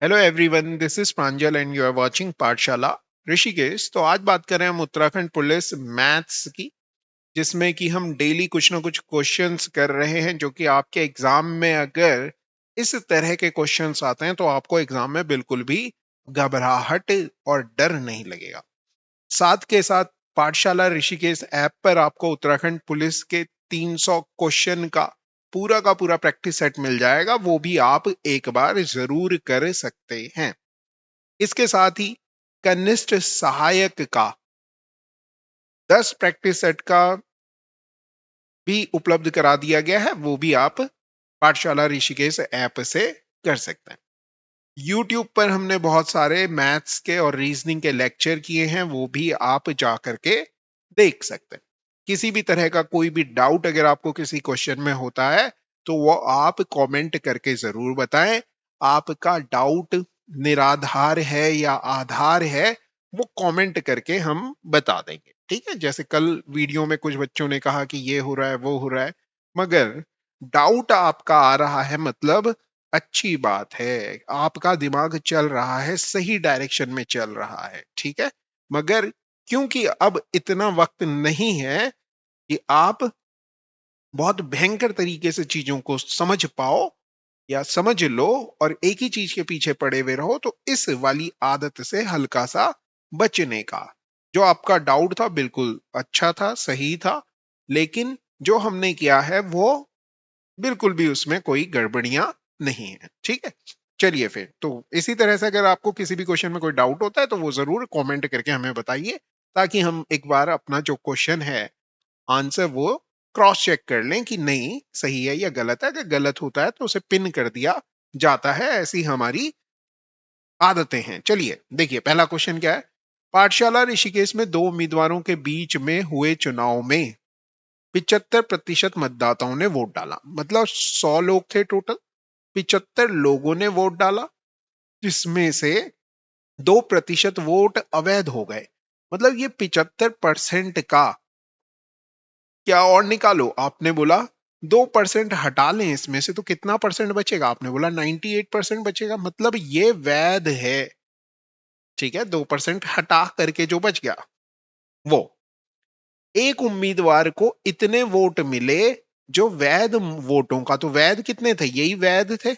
Hello everyone, this is Pranjal and you are watching Pathshala Rishikesh. तो आज बात कर रहे हैं हम उत्तराखंड पुलिस मैथ्स की, जिसमें कि हम डेली कुछ ना कुछ क्वेश्चंस कर रहे हैं जो कि आपके एग्जाम में अगर इस तरह के क्वेश्चंस आते हैं तो आपको एग्जाम में बिल्कुल भी घबराहट और डर नहीं लगेगा। साथ के साथ पाठशाला ऋषिकेश ऐप पर आपको उत्तराखंड पुलिस के 300 क्वेश्चन का पूरा प्रैक्टिस सेट मिल जाएगा, वो भी आप एक बार जरूर कर सकते हैं। इसके साथ ही कनिष्ठ सहायक का 10 प्रैक्टिस सेट का भी उपलब्ध करा दिया गया है, वो भी आप पाठशाला ऋषिकेश ऐप से कर सकते हैं। YouTube पर हमने बहुत सारे मैथ्स के और रीजनिंग के लेक्चर किए हैं, वो भी आप जा करके देख सकते हैं। किसी भी तरह का कोई भी डाउट अगर आपको किसी क्वेश्चन में होता है तो वो आप कमेंट करके जरूर बताएं। आपका डाउट निराधार है या आधार है, वो कमेंट करके हम बता देंगे। ठीक है, जैसे कल वीडियो में कुछ बच्चों ने कहा कि ये हो रहा है वो हो रहा है, मगर डाउट आपका आ रहा है मतलब अच्छी बात है, आपका दिमाग चल रहा है, सही डायरेक्शन में चल रहा है। ठीक है, मगर क्योंकि अब इतना वक्त नहीं है कि आप बहुत भयंकर तरीके से चीजों को समझ पाओ या समझ लो और एक ही चीज के पीछे पड़े हुए रहो, तो इस वाली आदत से हल्का सा बचने का। जो आपका डाउट था बिल्कुल अच्छा था, सही था, लेकिन जो हमने किया है वो बिल्कुल भी उसमें कोई गड़बड़ियां नहीं है। ठीक है, चलिए फिर तो इसी तरह से अगर आपको किसी भी क्वेश्चन में कोई डाउट होता है तो वो जरूर कमेंट करके हमें बताइए, ताकि हम एक बार अपना जो क्वेश्चन है आंसर वो क्रॉस चेक कर लें कि नहीं सही है या गलत है। अगर गलत होता है तो उसे पिन कर दिया जाता है, ऐसी हमारी आदतें हैं। चलिए देखिए, पहला क्वेश्चन क्या है। पाठशाला ऋषिकेश में दो उम्मीदवारों के बीच में हुए चुनाव में 75% मतदाताओं ने वोट डाला, मतलब 100 लोग थे टोटल, 75 लोगों ने वोट डाला, जिसमें से 2% वोट अवैध हो गए। मतलब ये 75% का क्या और निकालो, आपने बोला 2% हटा लें इसमें से तो कितना परसेंट बचेगा, आपने बोला 98% बचेगा, मतलब ये वैध है। ठीक है, 2% हटा करके जो बच गया वो एक उम्मीदवार को इतने वोट मिले जो वैध वोटों का, तो वैध कितने थे, यही वैध थे।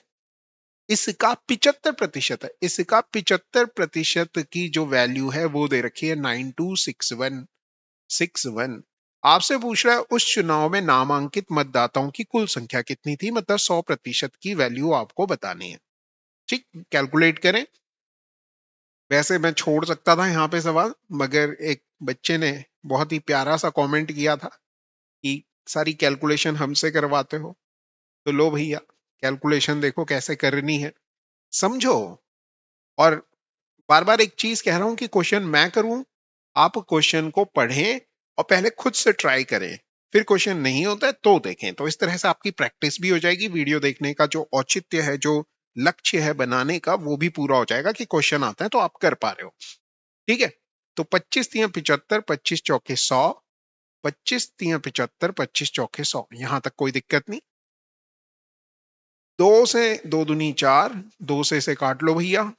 इसका 75% है, इसका 75% की जो वैल्यू है वो दे रखी है 926161। आपसे पूछ रहा है उस चुनाव में नामांकित मतदाताओं की कुल संख्या कितनी थी, मतलब 100% की वैल्यू आपको बतानी है। ठीक, कैलकुलेट करें। वैसे मैं छोड़ सकता था यहाँ पे सवाल, मगर एक बच्चे ने बहुत ही प्यारा सा कमेंट किया था कि सारी कैलकुलेशन हमसे करवाते हो, तो लो भैया कैलकुलेशन देखो कैसे करनी है, समझो। और बार बार एक चीज कह रहा हूं कि क्वेश्चन मैं करूं, आप क्वेश्चन को पढ़ें और पहले खुद से ट्राई करें, फिर क्वेश्चन नहीं होता है तो देखें। तो इस तरह से आपकी प्रैक्टिस भी हो जाएगी, वीडियो देखने का जो औचित्य है, जो लक्ष्य है बनाने का, वो भी पूरा हो जाएगा कि क्वेश्चन आता है तो आप कर पा रहे हो। ठीक है, तो 25×3 = 75, 25 चौके 100, 25×3 = 75, 25 चौके 100, यहां तक कोई दिक्कत नहीं। 2 से 2 दूनी 4, 2 से इसे काट लो भैया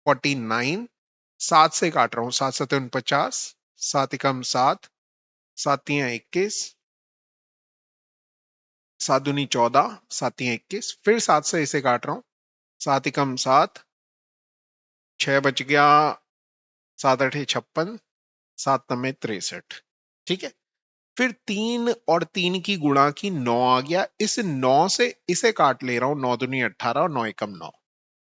49, 7 से काट रहा हूं 7 7 49, 7 एकम 7, 7 तियां 21, 7 दूनी 14, 7 तियां 21, फिर 7 से इसे काट रहा हूं 7 एकम 7, 6 बच गया, 7 8 56, 7 9 63। ठीक है, फिर 3 और 3 की गुणा की 9 आ गया, इस 9 से इसे काट ले रहा हूं 9 दूनी 18 और 9 एकम 9।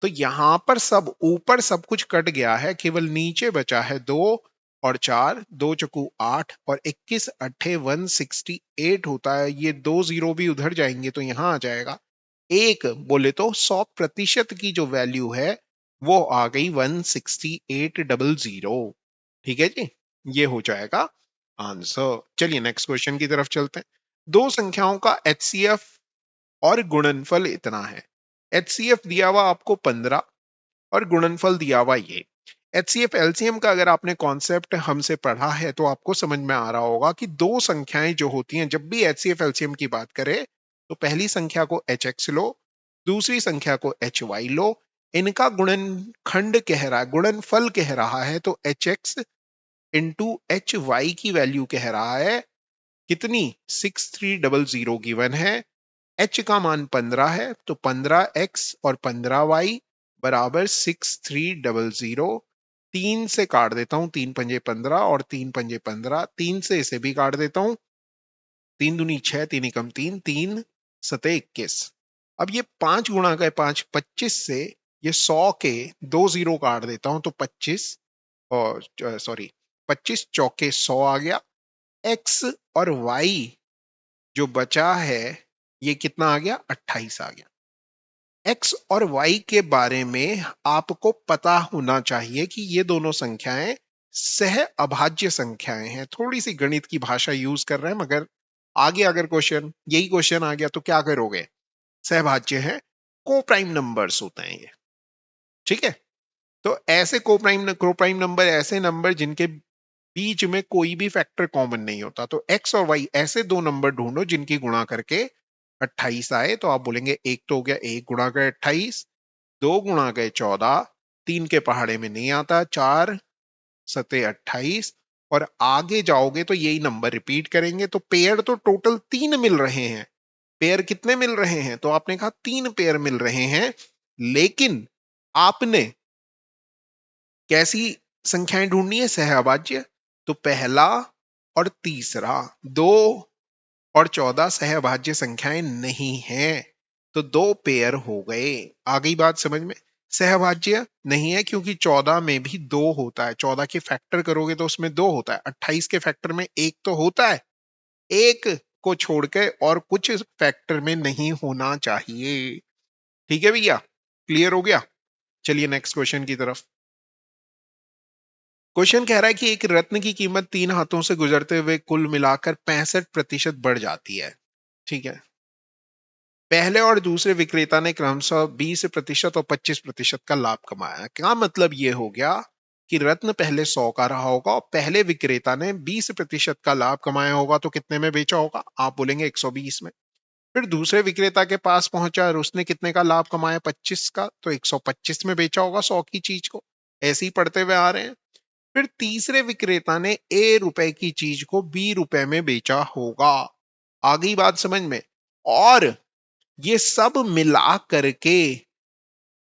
तो यहां पर सब ऊपर सब कुछ कट गया है, केवल नीचे बचा है 2 और 4, 2 चकू 8 और 21 अट्ठे 168 होता है। ये 2 जीरो भी उधर जाएंगे तो यहां आ जाएगा एक, बोले तो 100% की जो वैल्यू है वो आ गई 16800। ठीक है जी, ये हो जाएगा आंसर। चलिए नेक्स्ट क्वेश्चन की तरफ चलते हैं। दो संख्याओं का एचसीएफ और गुणनफल इतना है। एचसीएफ दिया हुआ आपको 15 और गुणनफल दिया हुआ ये। एचसीएफ एलसीएम का अगर आपने कॉन्सेप्ट हमसे पढ़ा है तो आपको समझ में आ रहा होगा कि दो संख्याएं जो होती हैं, जब भी एचसीएफ एलसीएम की बात करें तो पहली संख्या को एच एक्स लो, दूसरी संख्या को एच वाई लो, इनका गुणनखंड कह रहा है, गुणनफल कह रहा है, तो H X into H Y की वैल्यू कह रहा है कितनी, 6300 गिवन है। एच का मान 15 है, तो 15x और 15y बराबर 6300। 3 से काट देता हूं, 3 पंजे 15 और 3 पंजे 15, 3 से इसे भी काट देता हूं, 3 दूनी 6, 3 एकम 3, 3 सते 21। अब ये 5 गुणा का 5, 25 से ये 100 के 2 जीरो काट देता हूं, तो 25 और सॉरी 25 चौके 100 आ गया। x और y जो बचा है ये कितना आ गया, 28 आ गया। x और y के बारे में आपको पता होना चाहिए कि ये दोनों संख्याएं सह अभाज्य संख्याएं हैं। थोड़ी सी गणित की भाषा यूज कर रहे हैं, मगर आगे अगर क्वेश्चन यही क्वेश्चन आ गया तो क्या करोगे, सहभाज्य है, को प्राइम नंबर्स होते हैं ये, ठीक है। तो ऐसे को प्राइम नंबर ऐसे नंबर जिनके बीच में कोई भी फैक्टर कॉमन नहीं होता। तो x और y ऐसे दो नंबर ढूंढो जिनकी गुणा करके 28 आए। तो आप बोलेंगे एक तो हो गया, एक गुणा गए 28, दो गुणा गए 14, तीन के पहाड़े में नहीं आता, 4 सते 28, और आगे जाओगे तो यही नंबर रिपीट करेंगे। तो पेयर तो टोटल 3 मिल रहे हैं। पेयर कितने मिल रहे हैं, तो आपने कहा 3 पेयर मिल रहे हैं, लेकिन आपने कैसी संख्याएं ढूंढनी है, सहअभाज्य। तो पहला और तीसरा 2 और 14 सहअभाज्य संख्याएं नहीं हैं, तो 2 पेयर हो गए। आ गई बात समझ में। सहअभाज्य नहीं है क्योंकि 14 में भी 2 होता है, 14 के फैक्टर करोगे तो उसमें 2 होता है, 28 के फैक्टर में 1 तो होता है, एक को छोड़ के और कुछ फैक्टर में नहीं होना चाहिए। ठीक है भैया, क्लियर हो गया। चलिए नेक्स्ट क्वेश्चन की तरफ। क्वेश्चन कह रहा है कि एक रत्न की कीमत 3 हाथों से गुजरते हुए कुल मिलाकर 65% बढ़ जाती है। ठीक है, पहले और दूसरे विक्रेता ने क्रमशः 20% और 25% का लाभ कमाया। क्या मतलब ये हो गया कि रत्न पहले 100 का रहा होगा और पहले विक्रेता ने 20% का लाभ कमाया होगा, तो कितने में बेचा होगा, आप बोलेंगे 120 में। फिर दूसरे विक्रेता के पास पहुंचा और उसने कितने का लाभ कमाया, 25 का, तो 125 में बेचा होगा 100 की चीज को। ऐसे ही पढ़ते हुए आ रहे हैं। फिर तीसरे विक्रेता ने ए रुपए की चीज को बी रुपए में बेचा होगा। आ गई बात समझ में। और ये सब मिला करके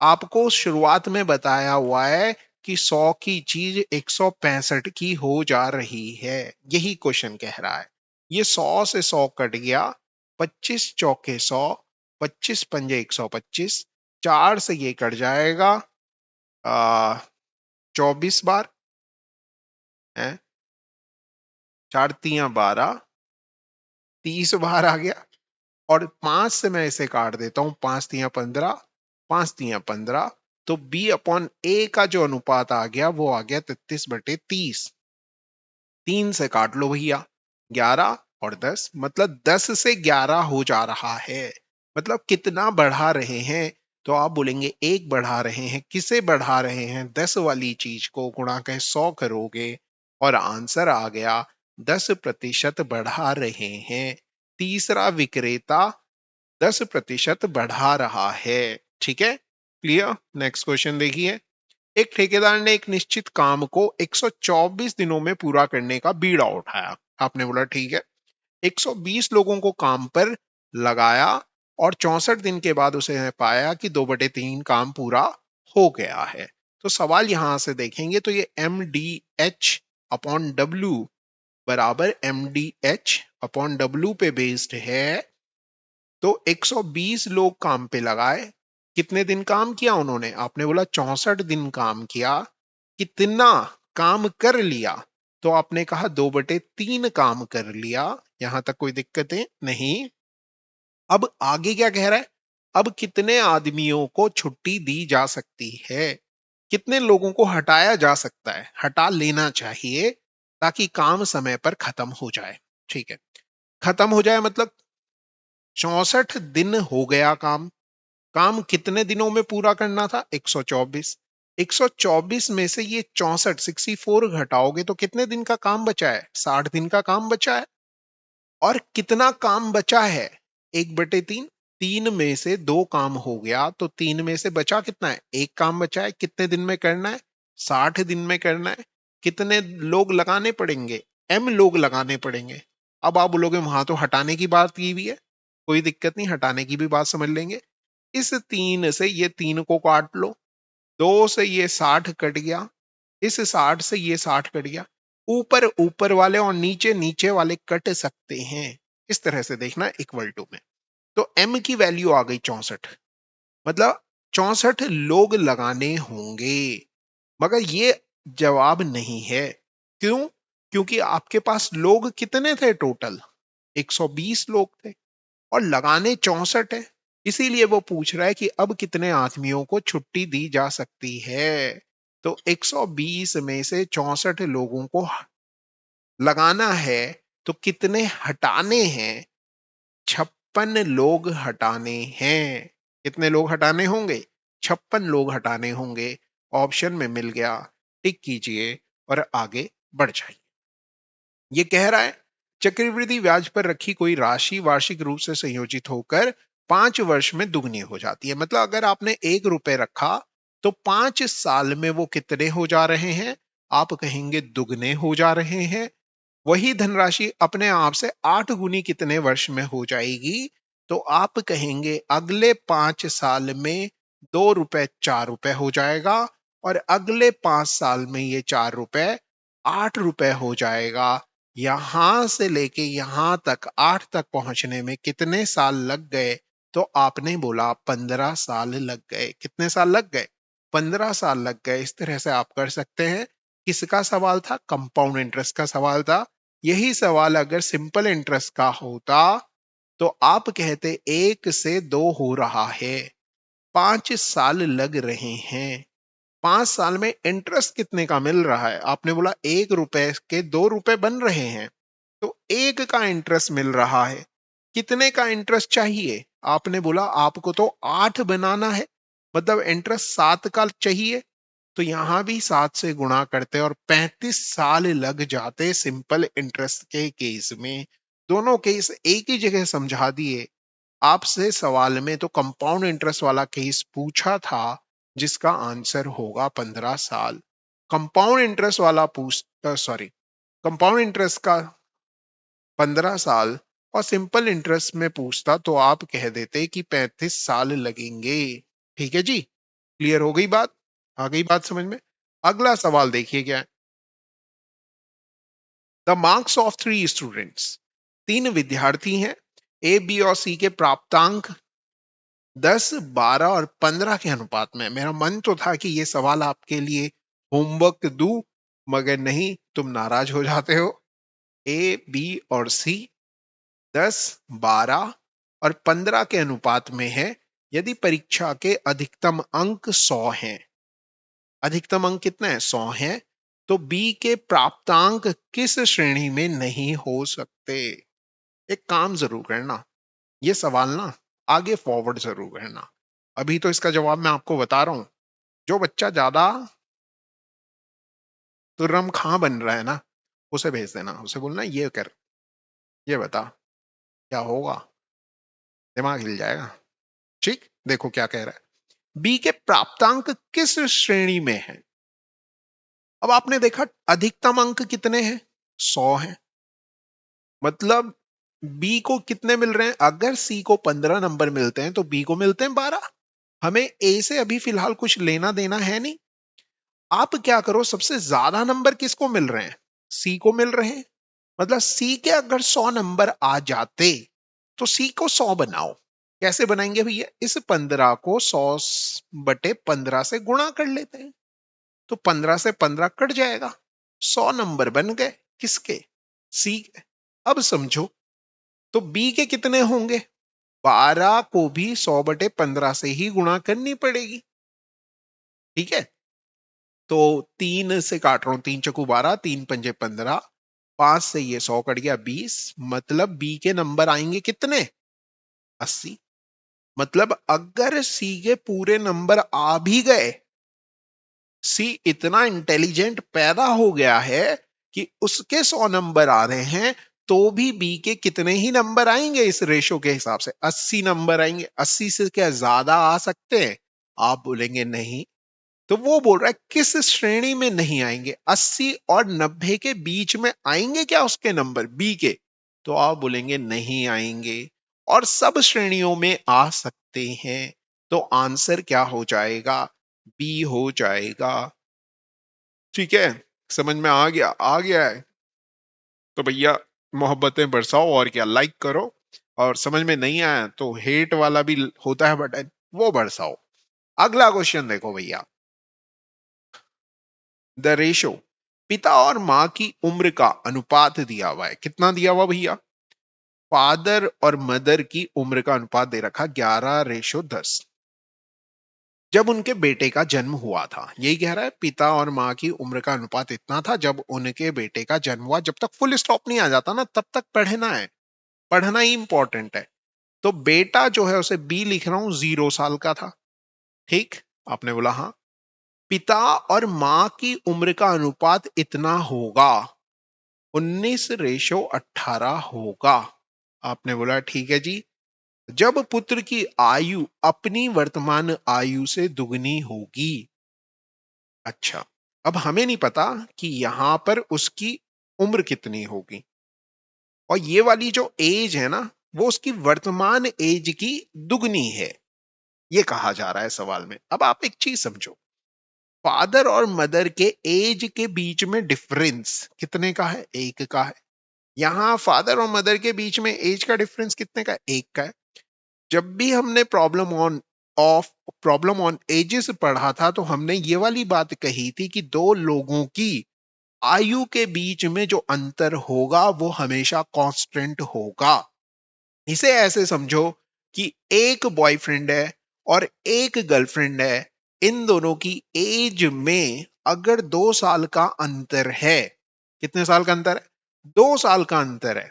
आपको शुरुआत में बताया हुआ है कि 100 की चीज 165 की हो जा रही है। यही क्वेश्चन कह रहा है। ये 100 से 100 कट गया, 25 चौके 100, 25 पंजे 125, 4 से ये कट जाएगा 24 बार है, 4 तिया 12, 30 बार आ गया। और 5 से मैं इसे काट देता हूं, 5 तिया 15, 5 तिया 15, तो बी अपॉन ए का जो अनुपात आ गया वो आ गया 33/30। 3 से काट लो भैया, 11 और 10, मतलब 10 से 11 हो जा रहा है। मतलब कितना बढ़ा रहे हैं, तो आप बोलेंगे एक बढ़ा रहे हैं। किसे बढ़ा रहे हैं, 10 वाली चीज को गुणा के 100 करोगे और आंसर आ गया 10% बढ़ा रहे हैं। तीसरा विक्रेता 10% बढ़ा रहा है। ठीक है, क्लियर। नेक्स्ट क्वेश्चन देखिए। एक ठेकेदार ने एक निश्चित काम को 124 दिनों में पूरा करने का बीड़ा उठाया। आपने बोला ठीक है, 120 लोगों को काम पर लगाया और 64 दिन के बाद उसे पाया कि 2/3 काम पूरा हो गया है। तो सवाल यहां से देखेंगे तो ये MDH/W बराबर MDH/W पे बेस्ड है। तो 120 लोग काम पे लगाए, कितने दिन काम किया उन्होंने, आपने बोला 64 दिन काम किया। कितना काम कर लिया, तो आपने कहा 2/3 काम कर लिया। यहां तक कोई दिक्कतें नहीं। अब आगे क्या कह रहा है, अब कितने आदमियों को छुट्टी दी जा सकती है, कितने लोगों को हटाया जा सकता है, हटा लेना चाहिए ताकि काम समय पर खत्म हो जाए। ठीक है, खत्म हो जाए मतलब 64 दिन हो गया काम। काम कितने दिनों में पूरा करना था, 124। 124 में से ये 64 घटाओगे तो कितने दिन का काम बचा है, 60 दिन का काम बचा है। और कितना काम बचा है, 1/3। 3 में से 2 काम हो गया तो 3 में से बचा कितना है? एक काम बचा है। कितने दिन में करना है? 60 दिन में करना है। कितने लोग लगाने पड़ेंगे? m लोग लगाने पड़ेंगे। अब आप बोलोगे वहां तो हटाने की बात की हुई है, कोई दिक्कत नहीं, हटाने की भी बात समझ लेंगे। इस 3 से ये 3 को काट लो, 2 से ये 60 कट गया, इस 60 से ये 60 कट गया। ऊपर ऊपर वाले और नीचे नीचे वाले कट सकते हैं, इस तरह से देखना इक्वल टू में। तो m की वैल्यू आ गई 64, मतलब 64 लोग लगाने होंगे। मगर ये जवाब नहीं है। क्यों? क्योंकि आपके पास लोग कितने थे टोटल? 120 लोग थे और लगाने 64 है। इसीलिए वो पूछ रहा है कि अब कितने आदमियों को छुट्टी दी जा सकती है। तो 120 में से 64 लोगों को लगाना है, तो कितने हटाने हैं? 56 लोग हटाने हैं। कितने लोग हटाने होंगे? 56 लोग हटाने होंगे। ऑप्शन में मिल गया, टिक कीजिए और आगे बढ़ जाइए। ये कह रहा है चक्रवृद्धि ब्याज पर रखी कोई राशि वार्षिक रूप से संयोजित होकर 5 वर्ष में दुगनी हो जाती है। मतलब अगर आपने 1 रुपए रखा तो 5 साल में वो कितने हो जा रहे हैं? आप कहेंगे दुगने हो जा रहे हैं। वही धनराशि अपने आप से 8 गुनी कितने वर्ष में हो जाएगी? तो आप कहेंगे अगले 5 साल में 2 रुपए 4 रुपए हो जाएगा और अगले 5 साल में ये 4 रुपए 8 रुपए हो जाएगा। यहां से लेके यहां तक 8 तक पहुंचने में कितने साल लग गए? तो आपने बोला 15 साल लग गए। कितने साल लग गए? 15 साल लग गए। इस तरह से आप कर सकते हैं। किसका सवाल था? कंपाउंड इंटरेस्ट का सवाल था। यही सवाल अगर सिंपल इंटरेस्ट का होता तो आप कहते 1 से 2 हो रहा है, 5 साल लग रहे हैं। 5 साल में इंटरेस्ट कितने का मिल रहा है? आपने बोला 1 रुपए के 2 रुपए बन रहे हैं, तो 1 का इंटरेस्ट मिल रहा है। कितने का इंटरेस्ट चाहिए? आपने बोला आपको तो 8 बनाना है, मतलब इंटरेस्ट 7 का चाहिए। तो यहां भी 7 से गुणा करते और 35 साल लग जाते सिंपल इंटरेस्ट के केस में। दोनों केस एक ही जगह समझा दिए। आपसे सवाल में तो कंपाउंड इंटरेस्ट वाला केस पूछा था, जिसका आंसर होगा 15 साल। कंपाउंड इंटरेस्ट वाला कंपाउंड इंटरेस्ट का 15 साल और सिंपल इंटरेस्ट में पूछता तो आप कह देते कि 35 साल लगेंगे। ठीक है जी, क्लियर हो गई बात? आ गई बात समझ में? अगला सवाल देखिए क्या है। द मार्क्स ऑफ 3 स्टूडेंट्स, 3 विद्यार्थी हैं। ए, बी और सी के प्राप्तांक 10, 12 और 15 के अनुपात में। मेरा मन तो था कि ये सवाल आपके लिए होमवर्क दूं, मगर नहीं, तुम नाराज हो जाते हो। ए, बी और सी 10, 12 और 15 के अनुपात में है। यदि परीक्षा के अधिकतम अंक 100 हैं, अधिकतम अंक कितने हैं? 100 हैं, तो बी के प्राप्तांक किस श्रेणी में नहीं हो सकते? एक काम जरूर करना, ये सवाल ना आगे फॉरवर्ड जरूर करना। अभी तो इसका जवाब मैं आपको बता रहा हूं। जो बच्चा ज्यादा तुर्रम खां बन रहा है ना, उसे भेज देना, उसे बोलना ये कर, ये बता क्या होगा, दिमाग हिल जाएगा। ठीक, देखो क्या कह रहा है। बी के प्राप्तांक किस श्रेणी में है? अब आपने देखा अधिकतम अंक कितने हैं? 100 हैं। मतलब बी को कितने मिल रहे हैं? अगर सी को 15 नंबर मिलते हैं तो बी को मिलते हैं 12। हमें ए से अभी फिलहाल कुछ लेना देना है नहीं। आप क्या करो, सबसे ज्यादा नंबर किसको मिल रहे हैं? सी को मिल रहे हैं। मतलब सी के अगर 100 नंबर आ जाते तो सी को 100 बनाओ। कैसे बनाएंगे भैया? इस 15 को 100/15 से गुणा कर लेते हैं, तो 15 से 15 कट जाएगा, 100 नंबर बन गए। किसके? सी के। अब समझो, तो बी के कितने होंगे? 12 को भी 100/15 से ही गुणा करनी पड़ेगी। ठीक है, तो 3 से काट रहा हूं, 3 × 4 = 3 × 5 = 15, 5 से ये 100 कट गया 20। मतलब बी के नंबर आएंगे कितने? 80। मतलब अगर सी के पूरे नंबर आ भी गए, सी इतना इंटेलिजेंट पैदा हो गया है कि उसके 100 नंबर आ रहे हैं, तो भी बी के कितने ही नंबर आएंगे इस रेशो के हिसाब से? 80 नंबर आएंगे। 80 से क्या ज्यादा आ सकते हैं? आप बोलेंगे नहीं। तो वो बोल रहा है किस श्रेणी में नहीं आएंगे? 80 और 90 के बीच में आएंगे क्या उसके नंबर बी के? तो आप बोलेंगे नहीं आएंगे। और सब श्रेणियों में आ सकते हैं। तो आंसर क्या हो जाएगा? बी हो जाएगा। ठीक है, समझ में आ गया? आ गया है तो भैया मोहब्बतें बरसाओ, और क्या, लाइक करो। और समझ में नहीं आया तो हेट वाला भी होता है बटन, वो बरसाओ। अगला क्वेश्चन देखो भैया। द रेशो, पिता और माँ की उम्र का अनुपात दिया हुआ है। कितना दिया हुआ भैया? फादर और मदर की उम्र का अनुपात दे रखा 11:10। जब उनके बेटे का जन्म हुआ था, यही कह रहा है, पिता और माँ की उम्र का अनुपात इतना था जब उनके बेटे का जन्म हुआ। जब तक फुल स्टॉप नहीं आ जाता ना, तब तक पढ़ना है, पढ़ना ही इंपॉर्टेंट है। तो बेटा जो है उसे बी लिख रहा हूं, 0 साल का था। ठीक, आपने बोला हाँ। पिता और माँ की उम्र का अनुपात इतना होगा, 19:18 होगा। आपने बोला ठीक है जी। जब पुत्र की आयु अपनी वर्तमान आयु से दुगनी होगी। अच्छा, अब हमें नहीं पता कि यहां पर उसकी उम्र कितनी होगी, और ये वाली जो एज है ना, वो उसकी वर्तमान एज की दुगनी है, ये कहा जा रहा है सवाल में। अब आप एक चीज समझो, फादर और मदर के एज के बीच में डिफरेंस कितने का है? 1 का है। यहां फादर और मदर के बीच में एज का डिफरेंस कितने का है? 1 का है। जब भी हमने प्रॉब्लम ऑन एजेस पढ़ा था, तो हमने ये वाली बात कही थी कि दो लोगों की आयु के बीच में जो अंतर होगा वो हमेशा कांस्टेंट होगा। इसे ऐसे समझो कि एक बॉयफ्रेंड है और एक गर्लफ्रेंड है। इन दोनों की एज में अगर 2 साल का अंतर है, कितने साल का अंतर है? 2 साल का अंतर है।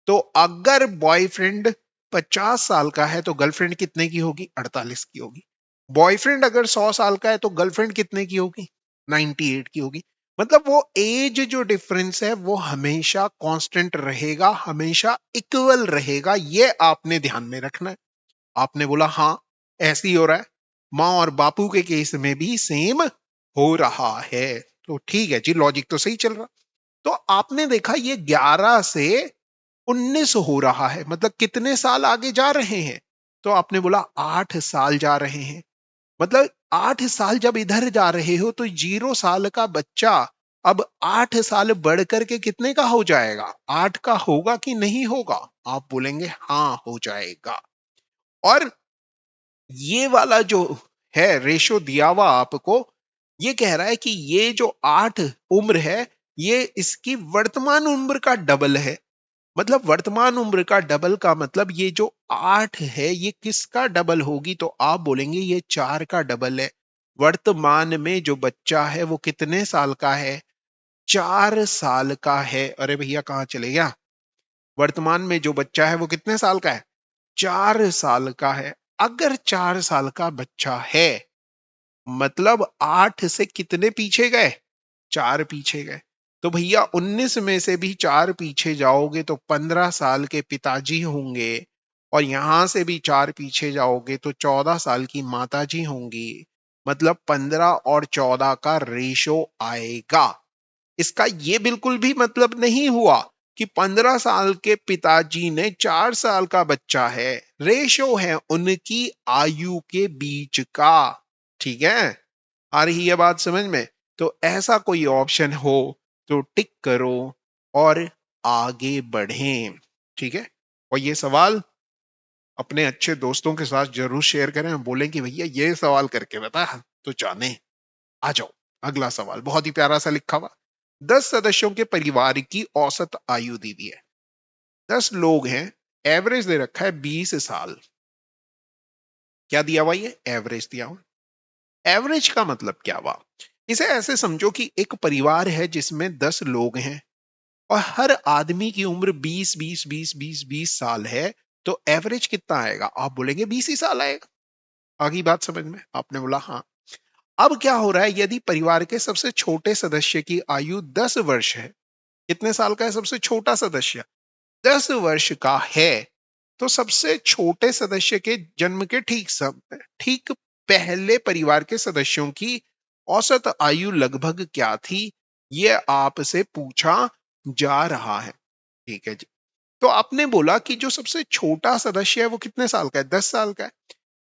तो अगर बॉयफ्रेंड 50 साल का है तो गर्लफ्रेंड कितने की होगी? 48 की होगी। बॉयफ्रेंड अगर 100 साल का है तो गर्लफ्रेंड कितने की होगी? 98 की होगी। मतलब वो एज जो डिफरेंस है वो हमेशा कांस्टेंट रहेगा, हमेशा इक्वल रहेगा। ये आपने ध्यान में रखना है। आपने बोला हाँ, ऐसे ही हो रहा है। माँ और बापू के केस में भी सेम हो रहा है। तो ठीक है जी, लॉजिक तो सही चल रहा। तो आपने देखा ये 11 से 19 हो रहा है, मतलब कितने साल आगे जा रहे हैं? तो आपने बोला 8 साल जा रहे हैं। मतलब 8 साल जब इधर जा रहे हो तो 0 साल का बच्चा अब 8 साल बढ़ करके कितने का हो जाएगा? 8 का होगा कि नहीं होगा? आप बोलेंगे हाँ हो जाएगा। और ये वाला जो है रेशो दिया हुआ आपको, ये कह रहा है कि ये जो 8 उम्र है, ये इसकी वर्तमान उम्र का डबल है। मतलब वर्तमान उम्र का डबल का मतलब ये जो 8 है ये किसका डबल होगी? तो आप बोलेंगे ये 4 का डबल है। वर्तमान में जो बच्चा है वो कितने साल का है? 4 साल का है। अरे भैया कहाँ चले गया? वर्तमान में जो बच्चा है वो कितने साल का है? 4 साल का है। अगर 4 साल का बच्चा है, मतलब 8 से कितने पीछे गए? 4 पीछे गए। तो भैया 19 में से भी 4 पीछे जाओगे तो 15 साल के पिताजी होंगे, और यहां से भी 4 पीछे जाओगे तो 14 साल की माताजी होंगी। मतलब 15 और 14 का रेशो आएगा। इसका ये बिल्कुल भी मतलब नहीं हुआ कि 15 साल के पिताजी ने 4 साल का बच्चा है। रेशो है उनकी आयु के बीच का। ठीक है, आ रही है बात समझ में? तो ऐसा कोई ऑप्शन हो तो टिक करो और आगे बढ़ें। ठीक है, और ये सवाल अपने अच्छे दोस्तों के साथ जरूर शेयर करें, बोलें कि भैया ये सवाल करके बता तो जाने। आ जाओ, अगला सवाल बहुत ही प्यारा सा लिखा हुआ। 10 सदस्यों के परिवार की औसत आयु दी हुई है। 10 लोग हैं, एवरेज दे रखा है 20 साल। क्या दिया हुआ? ये एवरेज दिया हुआ। एवरेज का मतलब क्या हुआ? इसे ऐसे समझो कि एक परिवार है जिसमें 10 लोग हैं और हर आदमी की उम्र 20 साल है। तो एवरेज कितना आएगा? आप बोलेंगे 20 ही साल आएगा। आगे बात समझ में? आपने बोला हाँ। अब क्या हो रहा है, यदि परिवार के सबसे छोटे सदस्य की आयु 10 वर्ष है। कितने साल का है सबसे छोटा सदस्य? 10 वर्ष का है, तो सबसे छोटे सदस्य के जन्म के ठीक पहले परिवार के सदस्यों की औसत आयु लगभग क्या थी, ये आपसे पूछा जा रहा है। ठीक है जी। तो आपने बोला कि जो सबसे छोटा सदस्य है वो कितने साल का है, 10 साल का है।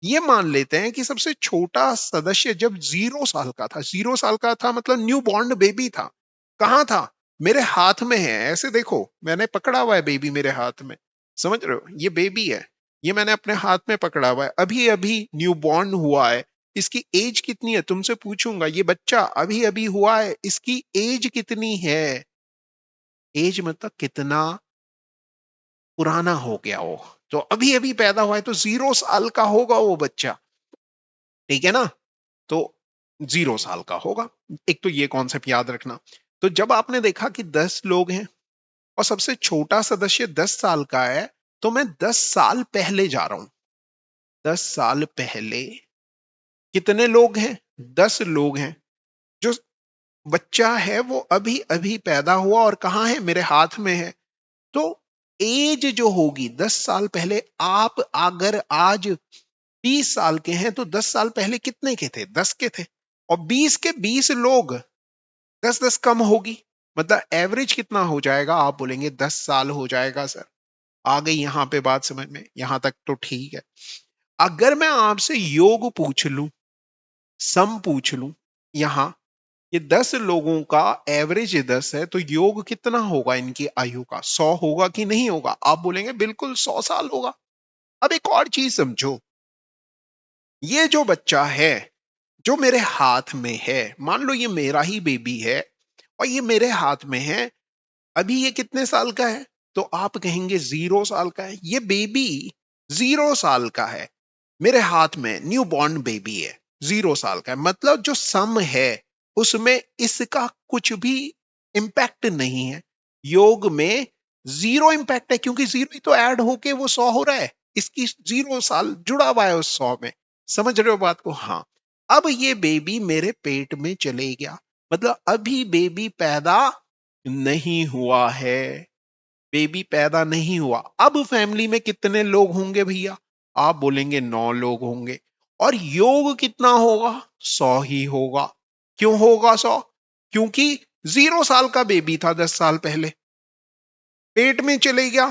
ये मान लेते हैं कि सबसे छोटा सदस्य जब 0 साल का था, 0 साल का था मतलब न्यू बॉर्न बेबी था। कहाँ था? मेरे हाथ में है, ऐसे देखो, मैंने पकड़ा हुआ है बेबी मेरे हाथ में, समझ रहे हो? ये बेबी है, ये मैंने अपने हाथ में पकड़ा हुआ है, अभी अभी न्यू बॉर्न हुआ है। इसकी एज कितनी है तुमसे पूछूंगा, ये बच्चा अभी अभी हुआ है, इसकी एज कितनी है? एज मतलब कितना पुराना हो गया वो। तो अभी अभी पैदा हुआ है तो 0 साल का होगा वो बच्चा, ठीक है ना? तो 0 साल का होगा। एक तो ये कॉन्सेप्ट याद रखना। तो जब आपने देखा कि 10 लोग हैं और सबसे छोटा सदस्य 10 साल का है, तो मैं 10 साल पहले जा रहा हूं। 10 साल पहले कितने लोग हैं? 10 लोग हैं। जो बच्चा है वो अभी अभी पैदा हुआ और कहाँ है? मेरे हाथ में है। तो एज जो होगी 10 साल पहले, आप अगर आज 20 साल के हैं तो 10 साल पहले कितने के थे? 10 के थे। और 20 के 20 लोग, 10-10 कम होगी, मतलब एवरेज कितना हो जाएगा? आप बोलेंगे 10 साल हो जाएगा सर। आ गई यहां पे बात समझ में? यहां तक तो ठीक है। अगर मैं आपसे योग पूछ लूं, सम पूछ लूं, यहां ये 10 लोगों का एवरेज 10 है, तो योग कितना होगा इनकी आयु का? 100 होगा कि नहीं होगा? आप बोलेंगे बिल्कुल 100 साल होगा। अब एक और चीज समझो, ये जो बच्चा है जो मेरे हाथ में है, मान लो ये मेरा ही बेबी है और ये मेरे हाथ में है, अभी ये कितने साल का है? तो आप कहेंगे 0 साल का है। ये बेबी 0 साल का है, मेरे हाथ में न्यू बॉर्न बेबी है, 0 साल का है। मतलब जो सम है उसमें इसका कुछ भी इम्पैक्ट नहीं है। योग में 0 इम्पैक्ट है, क्योंकि 0 ही तो ऐड होके वो 100 हो रहा है। इसकी 0 साल जुड़ा हुआ है उस 100 में। समझ रहे हो बात को? हाँ। अब ये बेबी मेरे पेट में चले गया, मतलब अभी बेबी पैदा नहीं हुआ है। बेबी पैदा नहीं हुआ। अब फैमिली में कितने लोग होंगे भैया? आप बोलेंगे 9 लोग होंगे। और योग कितना होगा? 100 ही होगा। क्यों होगा 100? क्योंकि 0 साल का बेबी था 10 साल पहले, पेट में चले गया,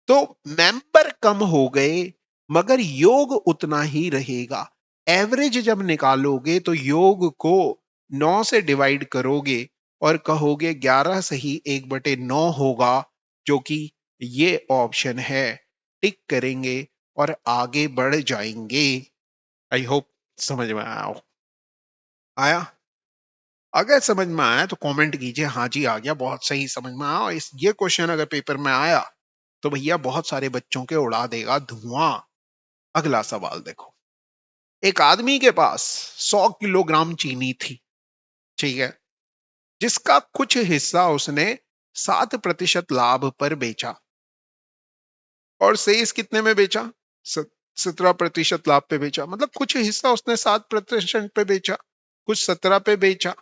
तो मेंबर कम हो गए मगर योग उतना ही रहेगा। एवरेज जब निकालोगे तो योग को 9 से डिवाइड करोगे और कहोगे 11 सही 1/9 होगा, जो कि ये ऑप्शन है। टिक करेंगे और आगे बढ़ जाएंगे। आई होप समझ में आया। अगर समझ में आया तो कमेंट कीजिए, हाँ जी आ गया, बहुत सही समझ में आया। और इस ये क्वेश्चन अगर पेपर में आया तो भैया बहुत सारे बच्चों के उड़ा देगा धुआं। अगला सवाल देखो। एक आदमी के पास 100 किलोग्राम चीनी थी, ठीक है, जिसका कुछ हिस्सा उसने 7% लाभ पर बेचा और शेष कितने में बेचा? 17% लाभ पे बेचा। मतलब कुछ हिस्सा उसने 7% पे बेचा, कुछ 17 पे बेचा,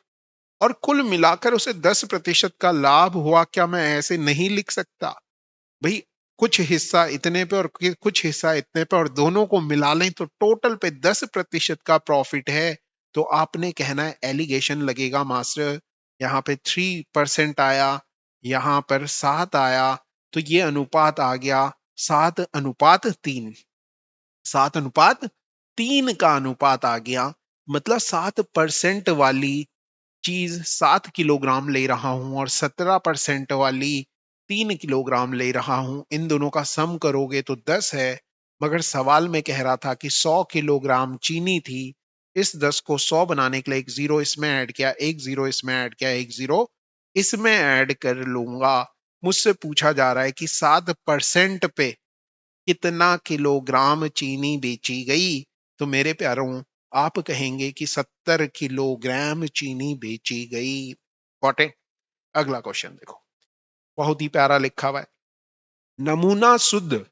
और कुल मिलाकर उसे 10% का लाभ हुआ। क्या मैं ऐसे नहीं लिख सकता भाई? कुछ हिस्सा इतने पे और कुछ हिस्सा इतने पे, और दोनों को मिला लें तो टोटल पे 10% का प्रॉफिट है। तो आपने कहना है एलिगेशन लगेगा मास्टर, यहाँ पे 3% आया, यहाँ पर 7 आया, तो ये अनुपात आ गया 7:3। 7:3 का अनुपात आ गया। मतलब 7% वाली चीज 7 किलोग्राम ले रहा हूं और 17% वाली 3 किलोग्राम ले रहा हूं। इन दोनों का सम करोगे तो 10 है। मगर सवाल में कह रहा था कि 100 किलोग्राम चीनी थी। इस 10 को 100 बनाने के लिए एक जीरो इसमें ऐड किया, एक जीरो इसमें ऐड किया, एक जीरो इसमें ऐड कर लूंगा। मुझसे पूछा जा रहा है कि 7% पे कितना किलोग्राम चीनी बेची गई? तो मेरे प्यारों, आप कहेंगे कि 70 किलोग्राम चीनी बेची गई। Got it? अगला क्वेश्चन देखो, बहुत ही प्यारा लिखा हुआ है। नमूना शुद्ध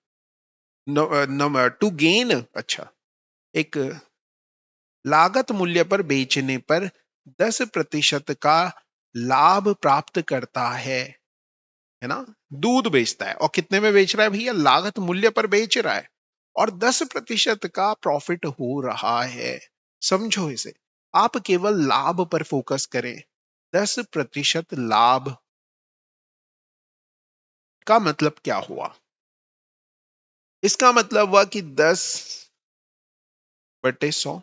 टू गेन, अच्छा, एक लागत मूल्य पर बेचने पर 10% का लाभ प्राप्त करता है। है ना, दूध बेचता है और कितने में बेच रहा है भैया, लागत मूल्य पर बेच रहा है और 10% का प्रॉफिट हो रहा है। समझो इसे, आप केवल लाभ पर फोकस करें। 10% लाभ का मतलब क्या हुआ? इसका मतलब हुआ कि 10/100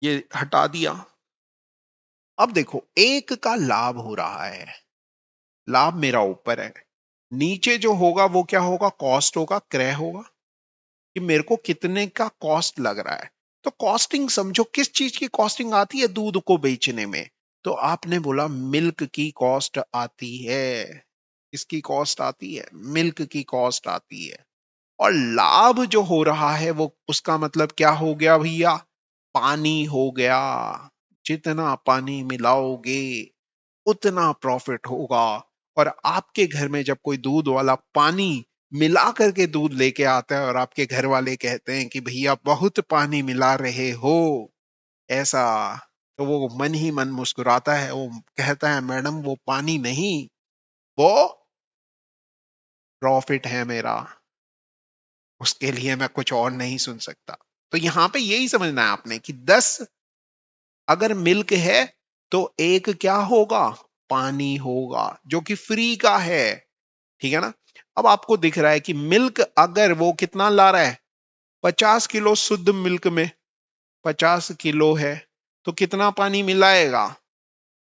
ये हटा दिया। अब देखो, एक का लाभ हो रहा है, लाभ मेरा ऊपर है, नीचे जो होगा वो क्या होगा, कॉस्ट होगा, क्रय होगा, कि मेरे को कितने का कॉस्ट लग रहा है। तो कॉस्टिंग समझो, किस चीज की कॉस्टिंग आती है दूध को बेचने में? तो आपने बोला मिल्क की कॉस्ट आती है। किसकी कॉस्ट आती है? मिल्क की कॉस्ट आती है। और लाभ जो हो रहा है वो उसका मतलब क्या हो गया भैया? पानी हो गया। जितना पानी मिलाओगे उतना प्रॉफिट होगा। और आपके घर में जब कोई दूध वाला पानी मिला करके दूध लेके आता है और आपके घर वाले कहते हैं कि भैया बहुत पानी मिला रहे हो, ऐसा, तो वो मन ही मन मुस्कुराता है, वो कहता है मैडम वो पानी नहीं, वो प्रॉफिट है मेरा, उसके लिए मैं कुछ और नहीं सुन सकता। तो यहां पे यही समझना है आपने कि 10 अगर मिल्क है तो एक क्या होगा, पानी होगा, जो कि फ्री का है। ठीक है ना? अब आपको दिख रहा है कि मिल्क अगर वो कितना ला रहा है, 50 किलो शुद्ध मिल्क में 50 किलो है, तो कितना पानी मिलाएगा?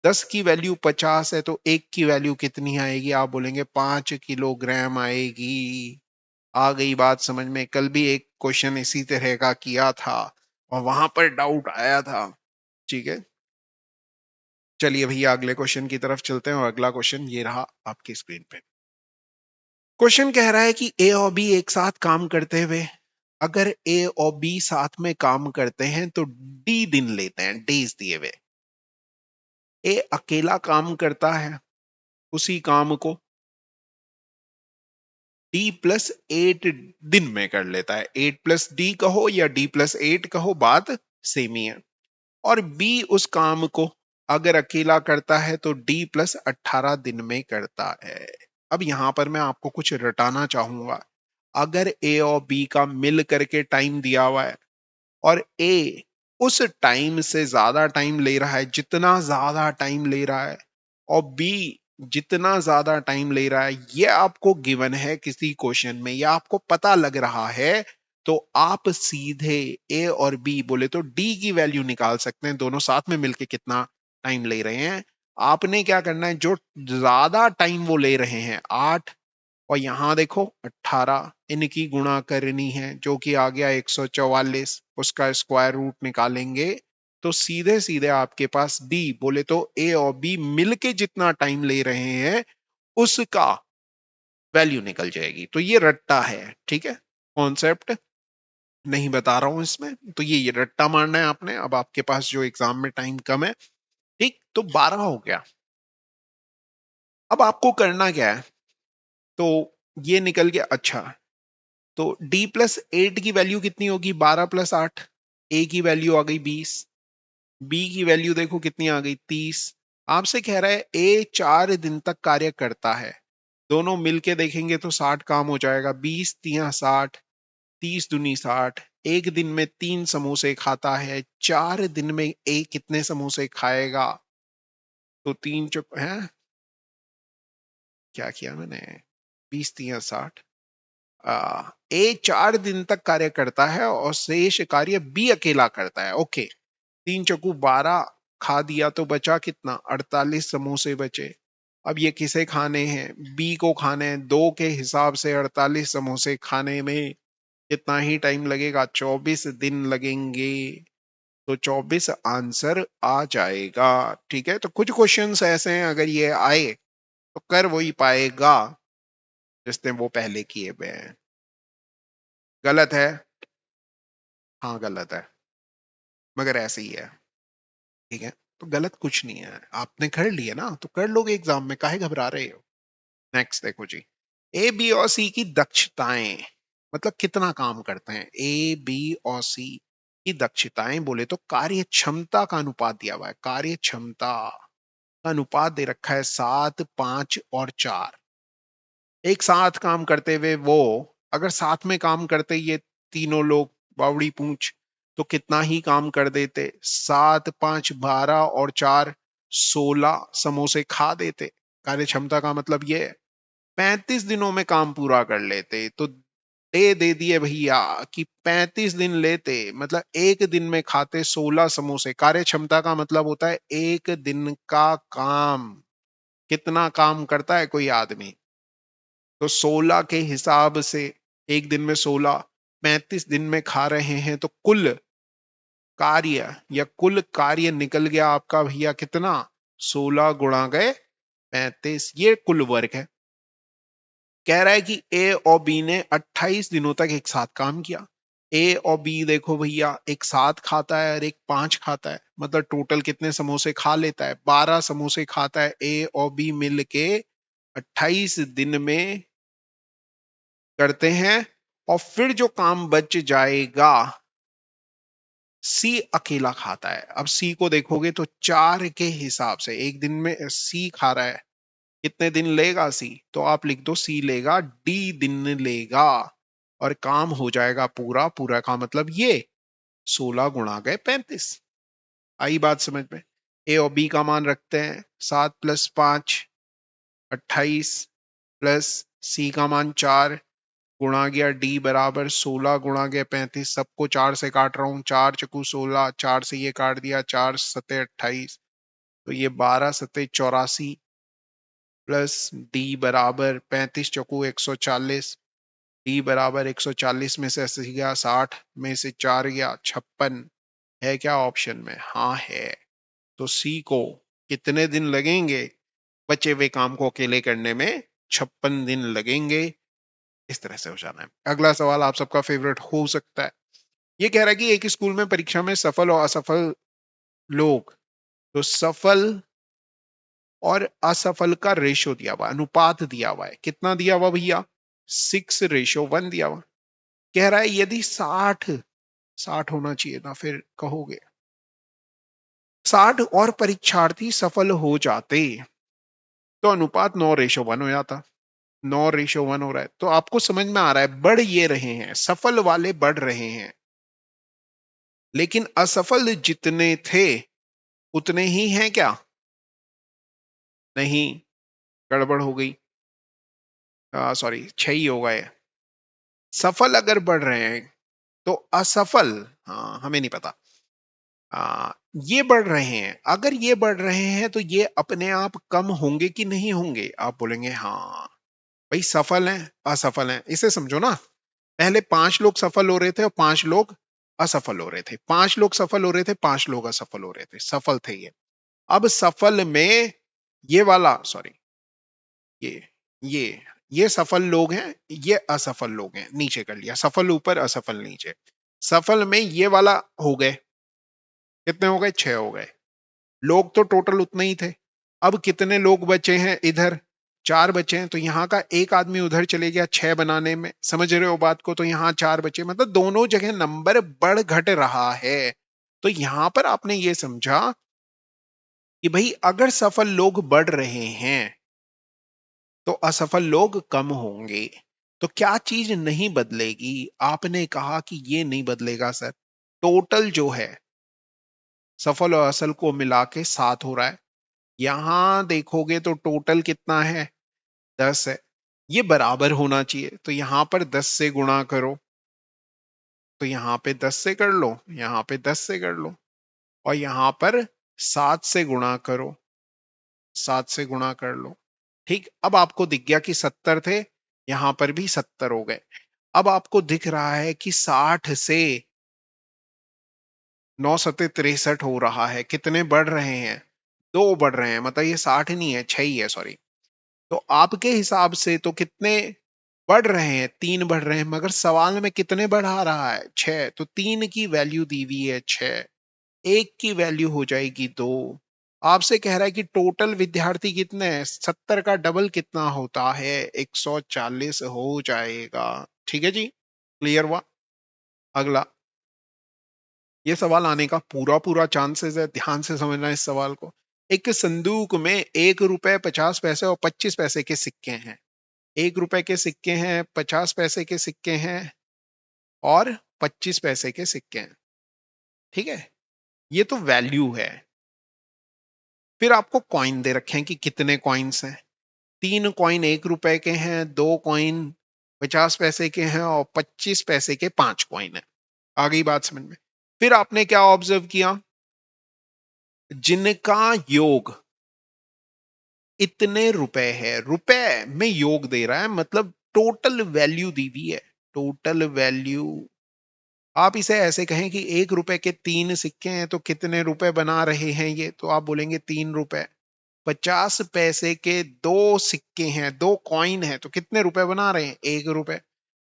10 की वैल्यू 50 है तो एक की वैल्यू कितनी आएगी? आप बोलेंगे 5 किलोग्राम आएगी। आ गई बात समझ में? कल भी एक क्वेश्चन इसी तरह का किया था और वहां पर डाउट आया था। ठीक है, चलिए भैया अगले क्वेश्चन की तरफ चलते हैं और अगला क्वेश्चन ये रहा आपकी स्क्रीन पे। क्वेश्चन कह रहा है कि ए और बी एक साथ काम करते हुए, अगर ए और बी साथ में काम करते हैं तो डी दिन लेते हैं, डेज दिए हुए। ए अकेला काम करता है, उसी काम को D+8 दिन में कर लेता है। 8+D कहो या D+8 कहो, बात सेम ही है। और बी उस काम को अगर अकेला करता है तो D+18 दिन में करता है। अब यहां पर मैं आपको कुछ रटाना चाहूंगा। अगर ए और बी का मिल करके टाइम दिया हुआ है और ए उस टाइम से ज्यादा टाइम ले रहा है, जितना ज्यादा टाइम ले रहा है, और बी जितना ज्यादा टाइम ले रहा है, ये आपको गिवन है किसी क्वेश्चन में, या आपको पता लग रहा है, तो आप सीधे ए और बी बोले तो डी की वैल्यू निकाल सकते हैं, दोनों साथ में मिलके कितना टाइम ले रहे हैं। आपने क्या करना है, जो ज्यादा टाइम वो ले रहे हैं 8, और यहां देखो 18, इनकी गुणा करनी है जो कि आ गया 144, उसका स्क्वायर रूट निकालेंगे तो सीधे सीधे आपके पास डी बोले तो ए और बी मिलके जितना टाइम ले रहे हैं उसका वैल्यू निकल जाएगी। तो ये रट्टा है, ठीक है, कॉन्सेप्ट नहीं बता रहा हूं इसमें, तो ये रट्टा मारना है आपने। अब आपके पास जो एग्जाम में टाइम कम है, ठीक, तो 12 हो गया। अब आपको करना क्या है, तो ये निकल गया। अच्छा, तो D+8 की वैल्यू कितनी होगी, 12+8। ए की वैल्यू आ गई 20, बी की वैल्यू देखो कितनी आ गई, 30। आपसे कह रहा है ए 4 दिन तक कार्य करता है, दोनों मिलके देखेंगे तो 60 काम हो जाएगा, 20×3 = 60, 30×2 = 60। एक दिन में 3 समोसे खाता है, 4 दिन में ए कितने समोसे खाएगा? तो तीन चुप है, क्या किया मैंने, 20×3 = 60। ए 4 दिन तक कार्य करता है और शेष कार्य बी अकेला करता है। ओके, 3×4 = 12, खा दिया तो बचा कितना, 48 समोसे बचे। अब ये किसे खाने हैं, बी को खाने हैं। 2 के हिसाब से 48 समोसे खाने में कितना ही टाइम लगेगा, 24 दिन लगेंगे। तो 24 आंसर आ जाएगा। ठीक है, तो कुछ क्वेश्चंस ऐसे हैं अगर ये आए तो कर वही पाएगा जिसने वो पहले किए हुए हैं। गलत है? हाँ गलत है, मगर ऐसे ही है। ठीक है, तो गलत कुछ नहीं है, आपने कर लिया ना तो कर लोगे एग्जाम में, काहे घबरा रहे हो। नेक्स्ट देखो जी, ए बी और सी की दक्षताएं, मतलब कितना काम करते हैं। ए बी और सी की दक्षताएं बोले तो कार्य क्षमता का अनुपात दिया हुआ है, कार्य क्षमता। अनुपात दे रखा है 7, 5 और 4। एक साथ काम करते हुए वो, अगर साथ में काम करते ये तीनों लोग बावड़ी पूंछ, तो कितना ही काम कर देते। 7, 5, 12 और 4, 16 समोसे खा देते। कार्य क्षमता का मतलब ये है 35 दिनों में काम पूरा कर लेते। तो दे दिए भैया कि 35 दिन लेते, मतलब एक दिन में खाते 16 समोसे। कार्य क्षमता का मतलब होता है एक दिन का काम। कितना काम करता है कोई आदमी, तो 16 के हिसाब से एक दिन में 16, 35 दिन में खा रहे हैं, तो कुल कार्य या कुल कार्य निकल गया आपका भैया कितना, 16 गुणा गए 35, ये कुल वर्क है। कह रहा है कि ए और बी ने 28 दिनों तक एक साथ काम किया। ए और बी देखो भैया एक साथ खाता है और एक 5 खाता है, मतलब टोटल कितने समोसे खा लेता है, 12 समोसे खाता है ए और बी मिल के 28 दिन में करते हैं। और फिर जो काम बच जाएगा सी अकेला खाता है। अब सी को देखोगे तो 4 के हिसाब से एक दिन में सी खा रहा है, कितने दिन लेगा सी, तो आप लिख दो सी लेगा डी दिन लेगा, और काम हो जाएगा पूरा। पूरा का मतलब ये 16 गुणा गए 35। आई बात समझ में। ए और बी का मान रखते हैं 7 + 5 28 प्लस सी का मान 4 गुणा गया डी बराबर 16 गुणा गया 35। सबको 4 से काट रहा हूं, 4 चकू 16, 4 से ये काट दिया, 4 सते 28, तो ये 12 सते 84 प्लस डी बराबर 35 चकू 140, डी बराबर 140 में से 80 गया 60 में से 4 गया 56। है क्या ऑप्शन में? हाँ है। तो सी को कितने दिन लगेंगे बचे हुए काम को अकेले करने में? 56 दिन लगेंगे। इस तरह से हो जाना है। अगला सवाल आप सबका फेवरेट हो सकता है। ये कह रहा है कि एक स्कूल में परीक्षा में सफल और असफल लोग, तो सफल और असफल का रेशो दिया हुआ, अनुपात दिया हुआ है। कितना दिया हुआ भैया? 6:1 दिया हुआ। कह रहा है यदि 60 होना चाहिए ना, फिर कहोगे 60 और परीक्षार्थी सफल हो जाते तो अनुपात 9:1 हो जाता। 9:1 हो रहा है, तो आपको समझ में आ रहा है बढ़ ये रहे हैं, सफल वाले बढ़ रहे हैं, लेकिन असफल जितने थे उतने ही हैं क्या? नहीं, गड़बड़ हो गई। सॉरी, 6 ही हो गए। सफल अगर बढ़ रहे हैं तो असफल, हाँ हमें नहीं पता, ये बढ़ रहे हैं। अगर ये बढ़ रहे हैं तो ये अपने आप कम होंगे कि नहीं होंगे? आप बोलेंगे हाँ भाई, सफल हैं असफल हैं, इसे समझो ना। पहले 5 लोग सफल हो रहे थे और 5 लोग असफल हो रहे थे, 5 लोग सफल हो रहे थे, 5 लोग असफल हो रहे थे, सफल थे ये। अब सफल में ये वाला, सॉरी, ये ये ये सफल लोग हैं, ये असफल लोग हैं। नीचे कर लिया, सफल ऊपर असफल नीचे। सफल में ये वाला हो गए, कितने हो गए? 6 हो गए। लोग तो टोटल उतने ही थे। अब कितने लोग बचे हैं इधर? 4 बचे हैं, तो यहाँ का एक आदमी उधर चले गया 6 बनाने में, समझ रहे हो बात को? तो यहाँ 4 बचे, मतलब दोनों जगह नंबर बढ़ घट रहा है। तो यहां पर आपने ये समझा कि भाई अगर सफल लोग बढ़ रहे हैं तो असफल लोग कम होंगे। तो क्या चीज नहीं बदलेगी? आपने कहा कि ये नहीं बदलेगा सर। टोटल जो है सफल और असल को मिला के 7 हो रहा है। यहां देखोगे तो टोटल कितना है? 10 है। ये बराबर होना चाहिए, तो यहां पर 10 से गुणा करो, तो यहां पे 10 से कर लो, यहां पे 10 से कर लो, और यहां पर 7 से गुणा करो, 7 से गुणा कर लो। ठीक, अब आपको दिख गया कि 70 थे, यहां पर भी 70 हो गए। अब आपको दिख रहा है कि 60 से 9 सत्ते 63 हो रहा है। कितने बढ़ रहे हैं? 2 बढ़ रहे हैं, मतलब ये 60 नहीं है, 6 ही है, सॉरी। तो आपके हिसाब से तो कितने बढ़ रहे हैं? 3 बढ़ रहे हैं, मगर सवाल में कितने बढ़ा रहा है? 6। तो 3 की वैल्यू दी हुई है 6, एक की वैल्यू हो जाएगी 2। आपसे कह रहा है कि टोटल विद्यार्थी कितने हैं? 70 का डबल कितना होता है? 140 हो जाएगा। ठीक है जी, क्लियर हुआ? अगला, ये सवाल आने का पूरा पूरा चांसेस है, ध्यान से समझना इस सवाल को। एक संदूक में 1 रुपए 50 पैसे और 25 पैसे के सिक्के हैं। 1 रुपए के सिक्के हैं, 50 पैसे के सिक्के हैं और 25 पैसे के सिक्के हैं। ठीक है, ये तो वैल्यू है। फिर आपको कॉइन दे रखे हैं कि कितने कॉइन्स हैं। 3 कॉइन 1 रुपए के हैं, 2 कॉइन 50 पैसे के हैं और 25 पैसे के 5 कॉइन है। आ गई बात समझ में? फिर आपने क्या ऑब्जर्व किया, जिनका योग इतने रुपए है, रुपए में योग दे रहा है, मतलब टोटल वैल्यू दी हुई है। टोटल वैल्यू, आप इसे ऐसे कहें कि 1 रुपए के 3 सिक्के हैं तो कितने रुपए बना रहे हैं ये, तो आप बोलेंगे 3 रुपए। 50 पैसे के 2 सिक्के हैं, 2 कॉइन है तो कितने रुपए बना रहे हैं, 1 रुपए।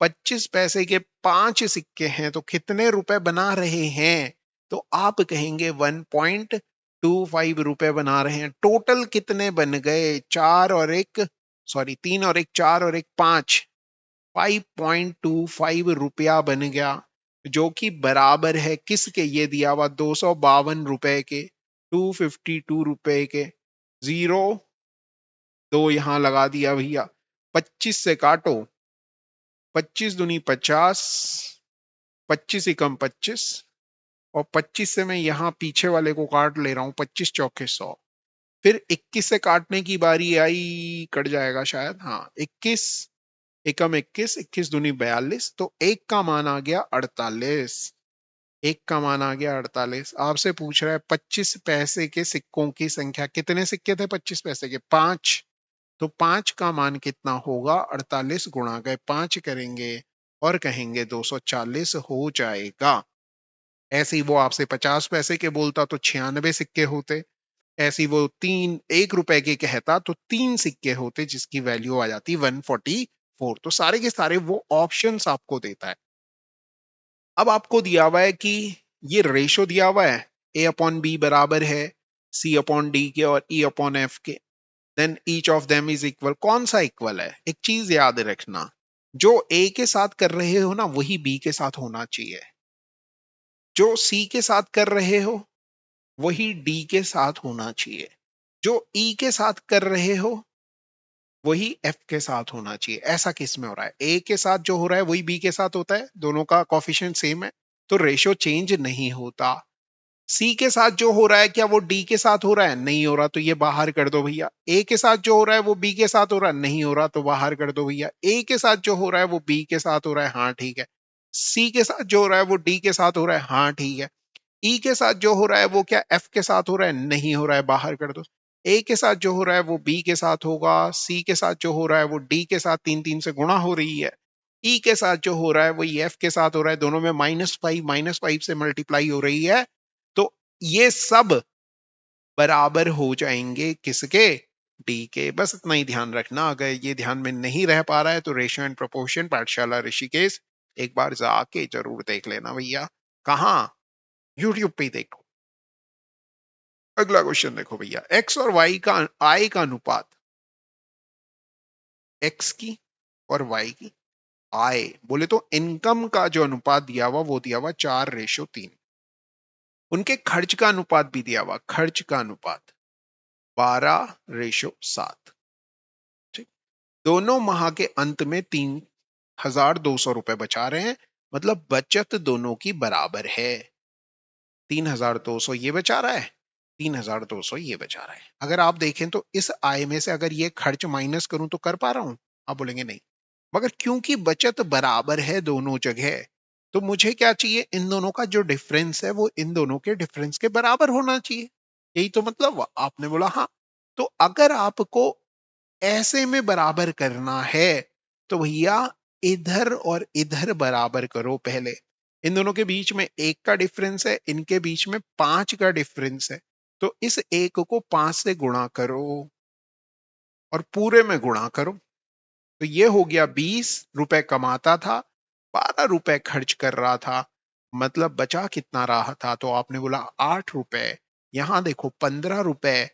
25 पैसे के 5 सिक्के हैं तो कितने रुपए बना रहे हैं, तो आप कहेंगे 1.25 रुपए बना रहे हैं। टोटल कितने बन गए, 4 और 1, सॉरी 3 और 1 4 और 1 5, 5.25 रुपया बन गया, जो कि बराबर है किसके, ये दिया हुआ 252 रुपए के, 252 रुपए के। जीरो 2 यहां लगा दिया भैया। 25 से काटो, 25 दूनी 50, 25 एकम 25 और 25 से मैं यहां पीछे वाले को काट ले रहा हूं, 25 चौके 100। फिर 21 से काटने की बारी आई, कट जाएगा शायद, हाँ 21 एकम 21, 21 दूनी 42, तो एक का मान आ गया 48। एक का मान आ गया 48। आपसे पूछ रहा है 25 पैसे के सिक्कों की संख्या, कितने सिक्के थे 25 पैसे के, 5। तो 5 का मान कितना होगा, 48 गुणा गए 5 करेंगे और कहेंगे 240 हो जाएगा। ऐसे ही वो आपसे 50 पैसे के बोलता तो 96 सिक्के होते। ऐसे ही वो 1 रुपए के कहता तो 3 सिक्के होते, जिसकी वैल्यू आ जाती 144। तो सारे के सारे वो ऑप्शंस आपको देता है। अब आपको दिया हुआ है कि ये रेशो दिया हुआ है, a अपॉन बी बराबर है c अपॉन डी के और e अपॉन एफ के, then each of them is equal. कौन सा इक्वल है, एक चीज याद रखना, जो ए के साथ कर रहे हो ना वही बी के साथ होना चाहिए, जो सी के साथ कर रहे हो वही डी के साथ होना चाहिए, जो ई के साथ कर रहे हो वही एफ के साथ होना चाहिए। ऐसा किस में हो रहा है, ए के साथ जो हो रहा है वही बी के साथ होता है, दोनों का कॉफिशिएंट सेम है तो रेशियो चेंज नहीं होता। सी के साथ जो हो रहा है क्या वो डी के साथ हो रहा है, नहीं हो रहा, तो ये बाहर कर दो भैया। ए के साथ जो हो रहा है वो बी के साथ हो रहा है, नहीं हो रहा, तो बाहर कर दो भैया। ए के साथ जो हो रहा है वो बी के साथ हो रहा है, हाँ ठीक है। सी के साथ जो हो रहा है वो डी के साथ हो रहा है, हाँ ठीक है। ई के साथ जो हो रहा है वो क्या एफ के साथ हो रहा है, नहीं हो रहा है, बाहर कर दो। ए के साथ जो हो रहा है वो बी के साथ होगा, सी के साथ जो हो रहा है वो डी के साथ 3 3 से गुणा हो रही है, ई के साथ जो हो रहा है वही एफ के साथ हो रहा है, दोनों में -5 से मल्टीप्लाई हो रही है। तो ये सब बराबर हो जाएंगे किसके, डी के। बस इतना ही ध्यान रखना, अगर ये ध्यान में नहीं रह पा रहा है तो रेशियो एंड प्रोपोर्शन पाठशाला ऋषिकेश एक बार जाके जरूर देख लेना भैया। कहाँ, यूट्यूब पे ही देखो। अगला क्वेश्चन देखो भैया, एक्स और वाई का आय का अनुपात, एक्स की और वाई की आय, बोले तो इनकम का जो अनुपात दिया हुआ वो दिया हुआ 4:3। उनके खर्च का अनुपात भी दिया हुआ, खर्च का अनुपात 12:7। ठीक, दोनों माह के अंत में 3,200 रुपए बचा रहे हैं, मतलब बचत दोनों की बराबर है। 3,200 ये बचा रहा है, 3,200 ये बचा रहा है। अगर आप देखें तो इस आय में से अगर ये खर्च माइनस करूं तो कर पा रहा हूं, आप बोलेंगे नहीं, मगर क्योंकि बचत बराबर है दोनों जगह, तो मुझे क्या चाहिए, इन दोनों का जो डिफरेंस है वो इन दोनों के डिफरेंस के बराबर होना चाहिए। यही तो मतलब हुआ। आपने बोला हाँ, तो अगर आपको ऐसे में बराबर करना है तो भैया इधर और इधर बराबर करो पहले। इन दोनों के बीच में 1 का डिफरेंस है, इनके बीच में 5 का डिफरेंस है, तो इस 1 को 5 से गुणा करो और पूरे में गुणा करो। तो ये हो गया 20 रुपए कमाता था, 12 रुपए खर्च कर रहा था, मतलब बचा कितना रहा था, तो आपने बोला 8 रुपए। यहां देखो 15 रुपए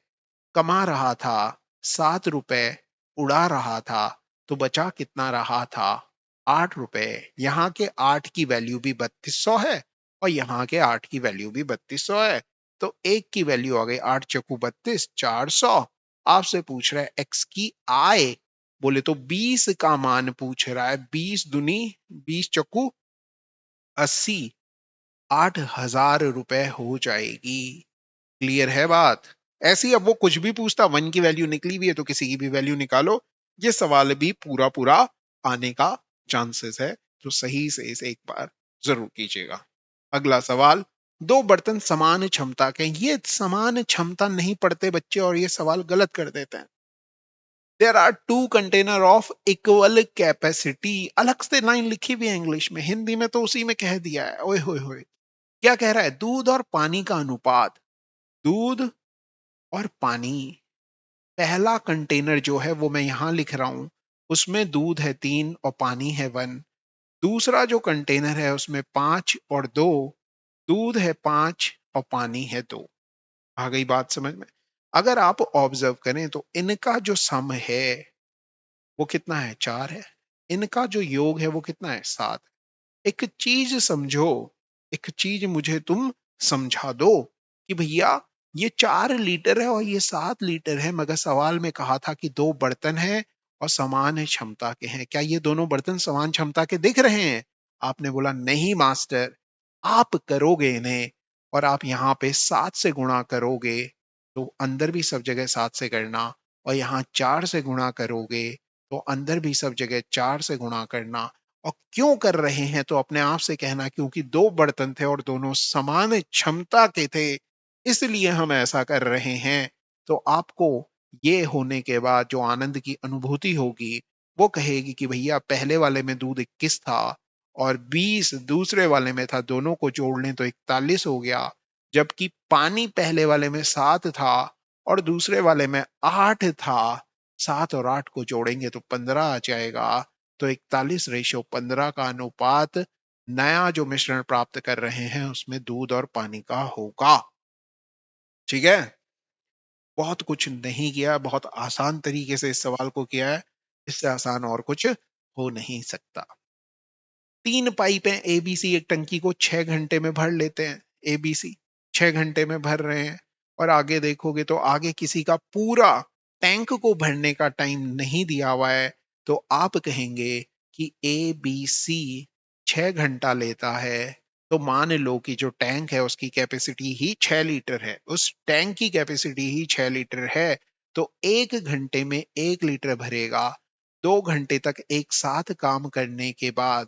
कमा रहा था, 7 रुपए उड़ा रहा था, तो बचा कितना रहा था, 8 रुपए। यहाँ के 8 की वैल्यू भी 3200 है और यहाँ के 8 की वैल्यू भी 3200 है, तो एक की वैल्यू आ गई 8 चक्कू 32, 400। आपसे पूछ रहा है x की आय, बोले तो 20 का मान पूछ रहा है। 20 दूनी 20 चक्कू 80, 8,000 रुपए हो जाएगी। क्लियर है बात? ऐसे ही अब वो कुछ भी पूछता, 1 की वैल्यू निकली हुई है तो किसी की भी वैल्यू निकालो। ये सवाल भी पूरा पूरा आने का चांसेस है, तो सही से इसे एक बार जरूर कीजिएगा। अगला सवाल, दो बर्तन समान क्षमता के, ये समान क्षमता नहीं पढ़ते बच्चे और ये सवाल गलत कर देते हैं। There are two container of equal capacity, अलग से लाइन लिखी हुई है इंग्लिश में, हिंदी में तो उसी में कह दिया है। ओए होए होए, क्या कह रहा है? दूध और पानी का अनुपात, दूध और पानी, पहला कंटेनर जो है वो मैं यहां लिख रहा हूं, उसमें दूध है 3 और पानी है 1। दूसरा जो कंटेनर है उसमें 5 और 2, दूध है 5 और पानी है 2। आ गई बात समझ में? अगर आप ऑब्जर्व करें तो इनका जो सम है वो कितना है? 4 है। इनका जो योग है वो कितना है? 7। एक चीज समझो, एक चीज मुझे तुम समझा दो कि भैया ये 4 लीटर है और ये 7 लीटर है, मगर सवाल में कहा था कि दो बर्तन हैं और समान क्षमता के हैं, क्या ये दोनों बर्तन समान क्षमता के दिख रहे हैं? आपने बोला नहीं मास्टर। आप करोगे इन्हें और आप यहाँ पे 7 से गुणा करोगे, तो अंदर भी सब जगह 7 से करना, और यहाँ 4 से गुणा करोगे तो अंदर भी सब जगह 4 से गुणा करना। और क्यों कर रहे हैं तो अपने आप से कहना, क्योंकि दो बर्तन थे और दोनों समान क्षमता के थे, इसलिए हम ऐसा कर रहे हैं। तो आपको ये होने के बाद जो आनंद की अनुभूति होगी वो कहेगी कि भैया पहले वाले में दूध 21 था और 20 दूसरे वाले में था, दोनों को जोड़ लें तो 41 हो गया। जबकि पानी पहले वाले में 7 था और दूसरे वाले में 8 था, 7 और 8 को जोड़ेंगे तो 15 आ जाएगा। तो 41:15 का अनुपात नया जो मिश्रण प्राप्त कर रहे हैं उसमें दूध और पानी का होगा। ठीक है? बहुत कुछ नहीं किया, बहुत आसान तरीके से इस सवाल को किया है, इससे आसान और कुछ हो नहीं सकता। 3 पाइप हैं एबीसी, एक टंकी को 6 घंटे में भर लेते हैं। एबीसी 6 घंटे में भर रहे हैं, और आगे देखोगे तो आगे किसी का पूरा टैंक को भरने का टाइम नहीं दिया हुआ है, तो आप कहेंगे कि ए बी सी 6 घंटा लेता है। तो मान लो कि जो टैंक है उसकी कैपेसिटी ही 6 लीटर है, उस टैंक की कैपेसिटी ही 6 लीटर है, तो 1 घंटे में 1 लीटर भरेगा। 2 घंटे तक एक साथ काम करने के बाद,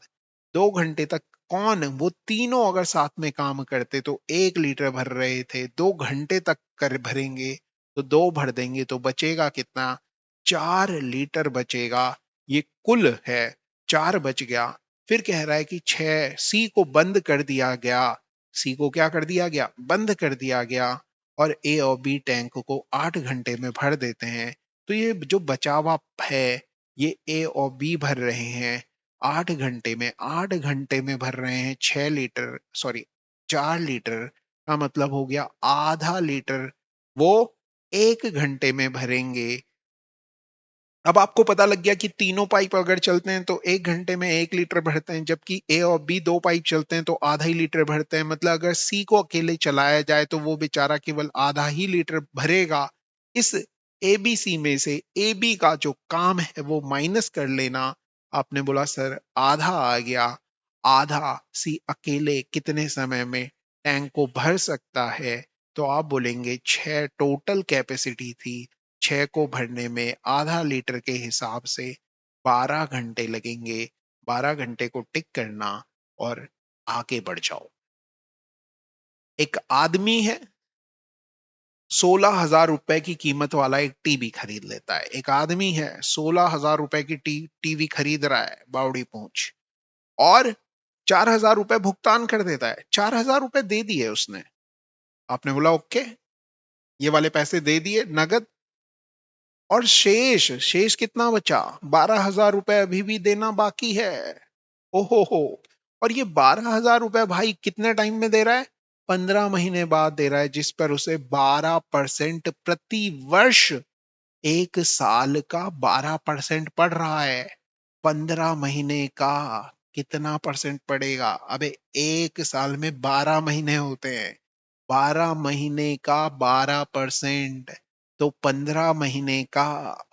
2 घंटे तक कौन, वो तीनों अगर साथ में काम करते तो 1 लीटर भर रहे थे, 2 घंटे तक कर भरेंगे तो 2 भर देंगे तो बचेगा कितना? 4 लीटर बचेगा। ये कुल है, 4 बच गया। फिर कह रहा है कि 6 सी को बंद कर दिया गया, सी को क्या कर दिया गया? बंद कर दिया गया, और ए और बी टैंक को 8 घंटे में भर देते हैं। तो ये जो बचा हुआ है ये ए और बी भर रहे हैं 8 घंटे में, 8 घंटे में भर रहे हैं 6 लीटर, सॉरी 4 लीटर, का मतलब हो गया आधा लीटर वो 1 घंटे में भरेंगे। अब आपको पता लग गया कि तीनों पाइप अगर चलते हैं तो 1 घंटे में 1 लीटर भरते हैं, जबकि ए और बी दो पाइप चलते हैं तो आधा ही लीटर भरते हैं। मतलब अगर सी को अकेले चलाया जाए तो वो बेचारा केवल आधा ही लीटर भरेगा। इस एबीसी में से ए बी का जो काम है वो माइनस कर लेना। आपने बोला सर आधा आ गया, आधा सी अकेले कितने समय में टैंक को भर सकता है? तो आप बोलेंगे 6 टोटल कैपेसिटी थी, 6 को भरने में आधा लीटर के हिसाब से 12 घंटे लगेंगे। 12 घंटे को टिक करना और आगे बढ़ जाओ। एक आदमी है, 16,000 रुपए की कीमत वाला एक टीवी खरीद लेता है। एक आदमी है 16,000 रुपए की टीवी खरीद रहा है, बावड़ी पूंछ, और 4,000 रुपए भुगतान कर देता है। 4,000 रुपए दे दिए उसने। आपने बोला ओके, ये वाले पैसे दे दिए नगद, और शेष शेष कितना बचा? 12,000 रुपए अभी भी देना बाकी है। ओहो हो। और ये 12,000 रुपए भाई कितने टाइम में दे रहा है? 15 महीने बाद दे रहा है, जिस पर उसे 12% प्रति वर्ष, 1 साल का 12% पड़ रहा है। 15 महीने का कितना परसेंट पड़ेगा? अबे 1 साल में 12 महीने होते हैं, 12 महीने का 12%, तो 15 महीने का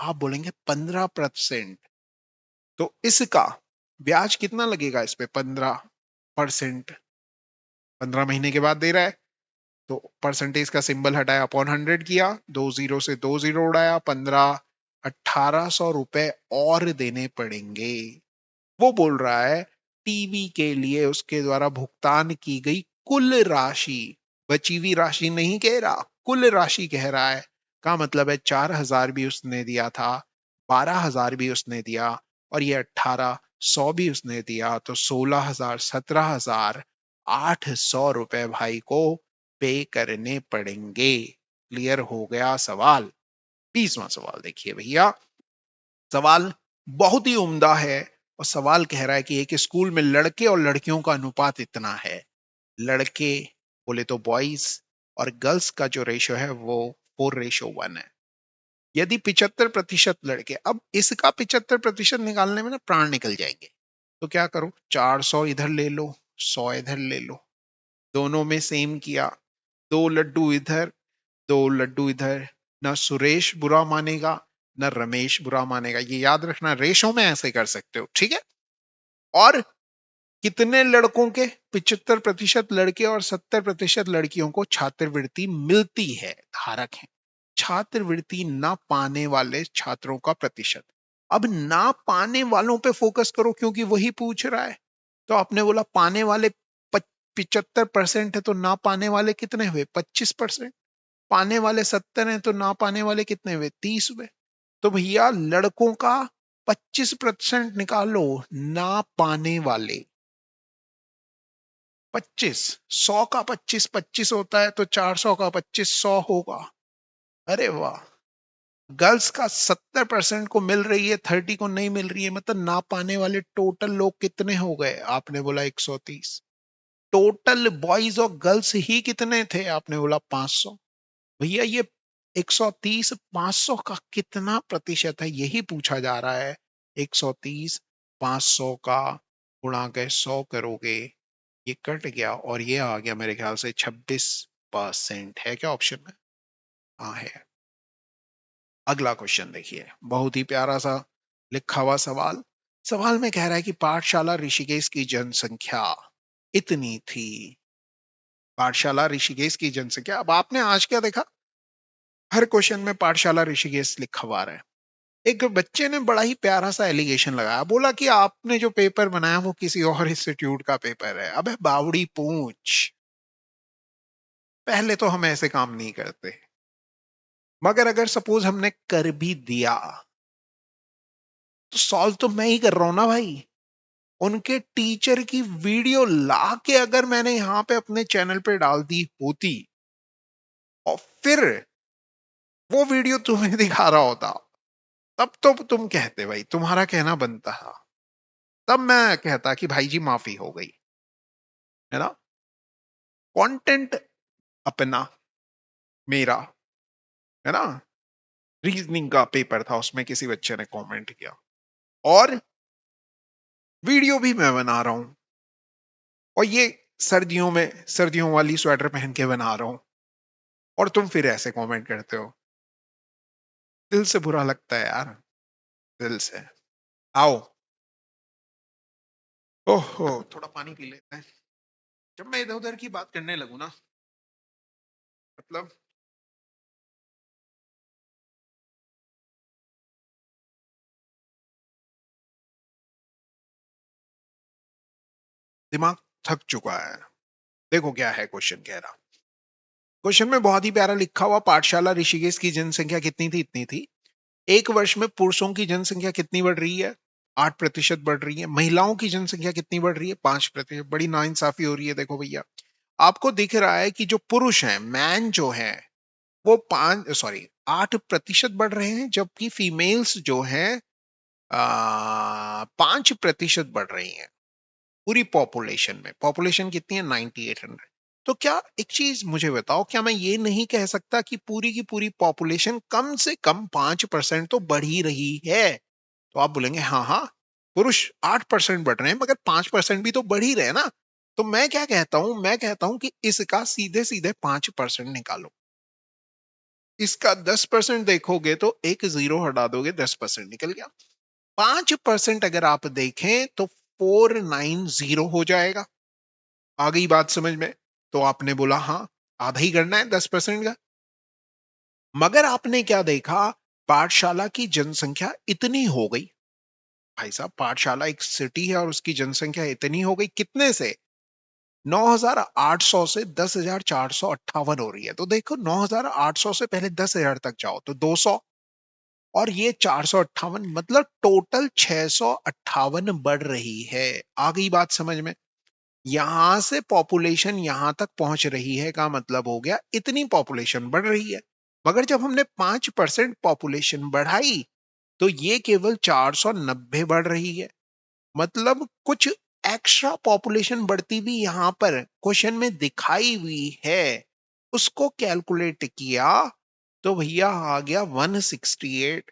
आप बोलेंगे 15%। तो इसका ब्याज कितना लगेगा इस पे? 15%। 15 महीने के बाद दे रहा है, तो परसेंटेज का सिंबल हटाया, अपॉन 100 किया, 2 जीरो से 2 जीरो उड़ाया, 15, 1800 रुपए और देने पड़ेंगे। वो बोल रहा है टीवी के लिए उसके द्वारा भुगतान की गई कुल राशि, बची हुई राशि नहीं कह रहा, कुल राशि कह रहा है। का मतलब है 4000 भी उसने दिया था, 12,000 भी उसने दिया, और ये 1800 भी उसने दिया, तो 16,000, 17,000, 800 रुपए भाई को पे करने पड़ेंगे। क्लियर हो गया सवाल? 20वां सवाल देखिए भैया। सवाल बहुत ही उम्दा है, और सवाल कह रहा है कि एक स्कूल में लड़के और लड़कियों का अनुपात इतना है, लड़के बोले तो बॉयज, और गर्ल्स का जो रेशो है वो 4:1 है। यदि 75% लड़के, अब इसका 75% निकालने में ना प्राण निकल जाएंगे, तो क्या करो, 400 इधर ले लो, 100 इधर ले लो, दोनों में सेम किया, 2 लड्डू इधर, 2 लड्डू इधर, ना सुरेश बुरा मानेगा ना रमेश बुरा मानेगा, ये याद रखना, रेशो में ऐसे कर सकते हो, ठीक है। और कितने लड़कों के? 75% लड़के और 70% लड़कियों को छात्रवृत्ति मिलती है, धारक है। छात्रवृत्ति ना पाने वाले छात्रों का प्रतिशत। अब ना पाने वालों पे फोकस करो, क्योंकि वही पूछ रहा है। तो आपने बोला पाने वाले 75% है, तो ना पाने वाले कितने हुए? 25%। पाने वाले 70 हैं, तो ना पाने वाले कितने हुए? 30 हुए। तो भैया लड़कों का 25% निकालो, ना पाने वाले 25, 100 का 25 25 होता है, तो 400 का 25 100 होगा। अरे वाह। गर्ल्स का 70% को मिल रही है, 30 को नहीं मिल रही है, मतलब ना पाने वाले टोटल लोग कितने हो गए? आपने बोला 130। टोटल बॉयज और गर्ल्स ही कितने थे? आपने बोला 500। भैया ये 130 500 का कितना प्रतिशत है, यही पूछा जा रहा है। 130 500 का गुणा के 100 करोगे, ये कट गया और ये आ गया मेरे ख्याल से 26% है क्या ऑप्शन में? हाँ है। अगला क्वेश्चन देखिए, बहुत ही प्यारा सा लिखा हुआ सवाल। सवाल में कह रहा है कि पाठशाला ऋषिकेश की जनसंख्या इतनी थी। पाठशाला ऋषिकेश की जनसंख्या, अब आपने आज क्या देखा? हर क्वेश्चन में पाठशाला ऋषिकेश लिखा हुआ है। एक बच्चे ने बड़ा ही प्यारा सा एलिगेशन लगाया, बोला कि आपने जो पेपर बनाया वो किसी और इंस्टीट्यूट का पेपर है। अबे बावड़ी पूंछ, पहले तो हम ऐसे काम नहीं करते, मगर अगर सपोज हमने कर भी दिया, तो सॉल्व तो मैं ही कर रहा हूं ना भाई। उनके टीचर की वीडियो ला के अगर मैंने यहां पे अपने चैनल पे डाल दी होती, और फिर वो वीडियो तुम्हें दिखा रहा होता, तब तो तुम कहते, भाई तुम्हारा कहना बनता है, तब मैं कहता कि भाई जी माफी हो गई, है ना। कंटेंट अपना, मेरा, है ना। रीजनिंग का पेपर था, उसमें किसी बच्चे ने कमेंट किया, और वीडियो भी मैं बना रहा हूं, और ये सर्दियों में सर्दियों वाली स्वेटर पहन के बना रहा हूं, और तुम फिर ऐसे कमेंट करते हो। दिल से बुरा लगता है यार, दिल से। आओ, ओहो थोड़ा पानी पी लेते हैं। जब मैं इधर उधर की बात करने लगू ना, मतलब दिमाग थक चुका है। देखो क्या है क्वेश्चन कह रहा। क्वेश्चन में बहुत ही प्यारा लिखा हुआ, पाठशाला ऋषिकेश की जनसंख्या कितनी थी? इतनी थी। एक वर्ष में पुरुषों की जनसंख्या कितनी बढ़ रही है? 8% बढ़ रही है। महिलाओं की जनसंख्या कितनी बढ़ रही है? 5%। बड़ी नाइंसाफी हो रही है। देखो भैया, आपको दिख रहा है कि जो पुरुष हैं, मैन जो है, वो 8% बढ़ रहे हैं, जबकि फीमेल्स जो हैं 5% बढ़ रही हैं। पूरी पॉपुलेशन में, पॉपुलेशन कितनी है? 9800। तो क्या एक चीज मुझे बताओ, क्या मैं ये नहीं कह सकता कि पूरी की पूरी पॉपुलेशन कम से कम 5% तो बढ़ ही रही है? तो आप बोलेंगे हाँ हाँ, पुरुष 8% बढ़ रहे हैं, मगर 5% भी तो बढ़ ही रहे हैं ना। तो मैं क्या कहता हूं, मैं कहता हूं कि इसका सीधे सीधे 5% निकालो। इसका 10% देखोगे तो एक जीरो हटा दोगे, 10% निकल गया। 5% अगर आप देखें तो 490 हो जाएगा। आ गई बात समझ में? तो आपने बोला हाँ, आधा ही करना है 10% का। मगर आपने क्या देखा, पाठशाला की जनसंख्या इतनी हो गई। भाई साहब, पाठशाला एक सिटी है और उसकी जनसंख्या इतनी हो गई, कितने से? 9,800 से 10,458 हो रही है। तो देखो, 9,800 से पहले 10,000 तक जाओ तो 200, और ये 458, मतलब टोटल 658 बढ़ रही है। आ गई बात समझ में? यहां से पॉपुलेशन यहां तक पहुंच रही है का मतलब हो गया इतनी पॉपुलेशन बढ़ रही है। मगर जब हमने 5% पॉपुलेशन बढ़ाई तो ये केवल 490 बढ़ रही है। मतलब कुछ एक्स्ट्रा पॉपुलेशन बढ़ती भी यहां पर क्वेश्चन में दिखाई हुई है। उसको कैलकुलेट किया तो भैया आ गया 168।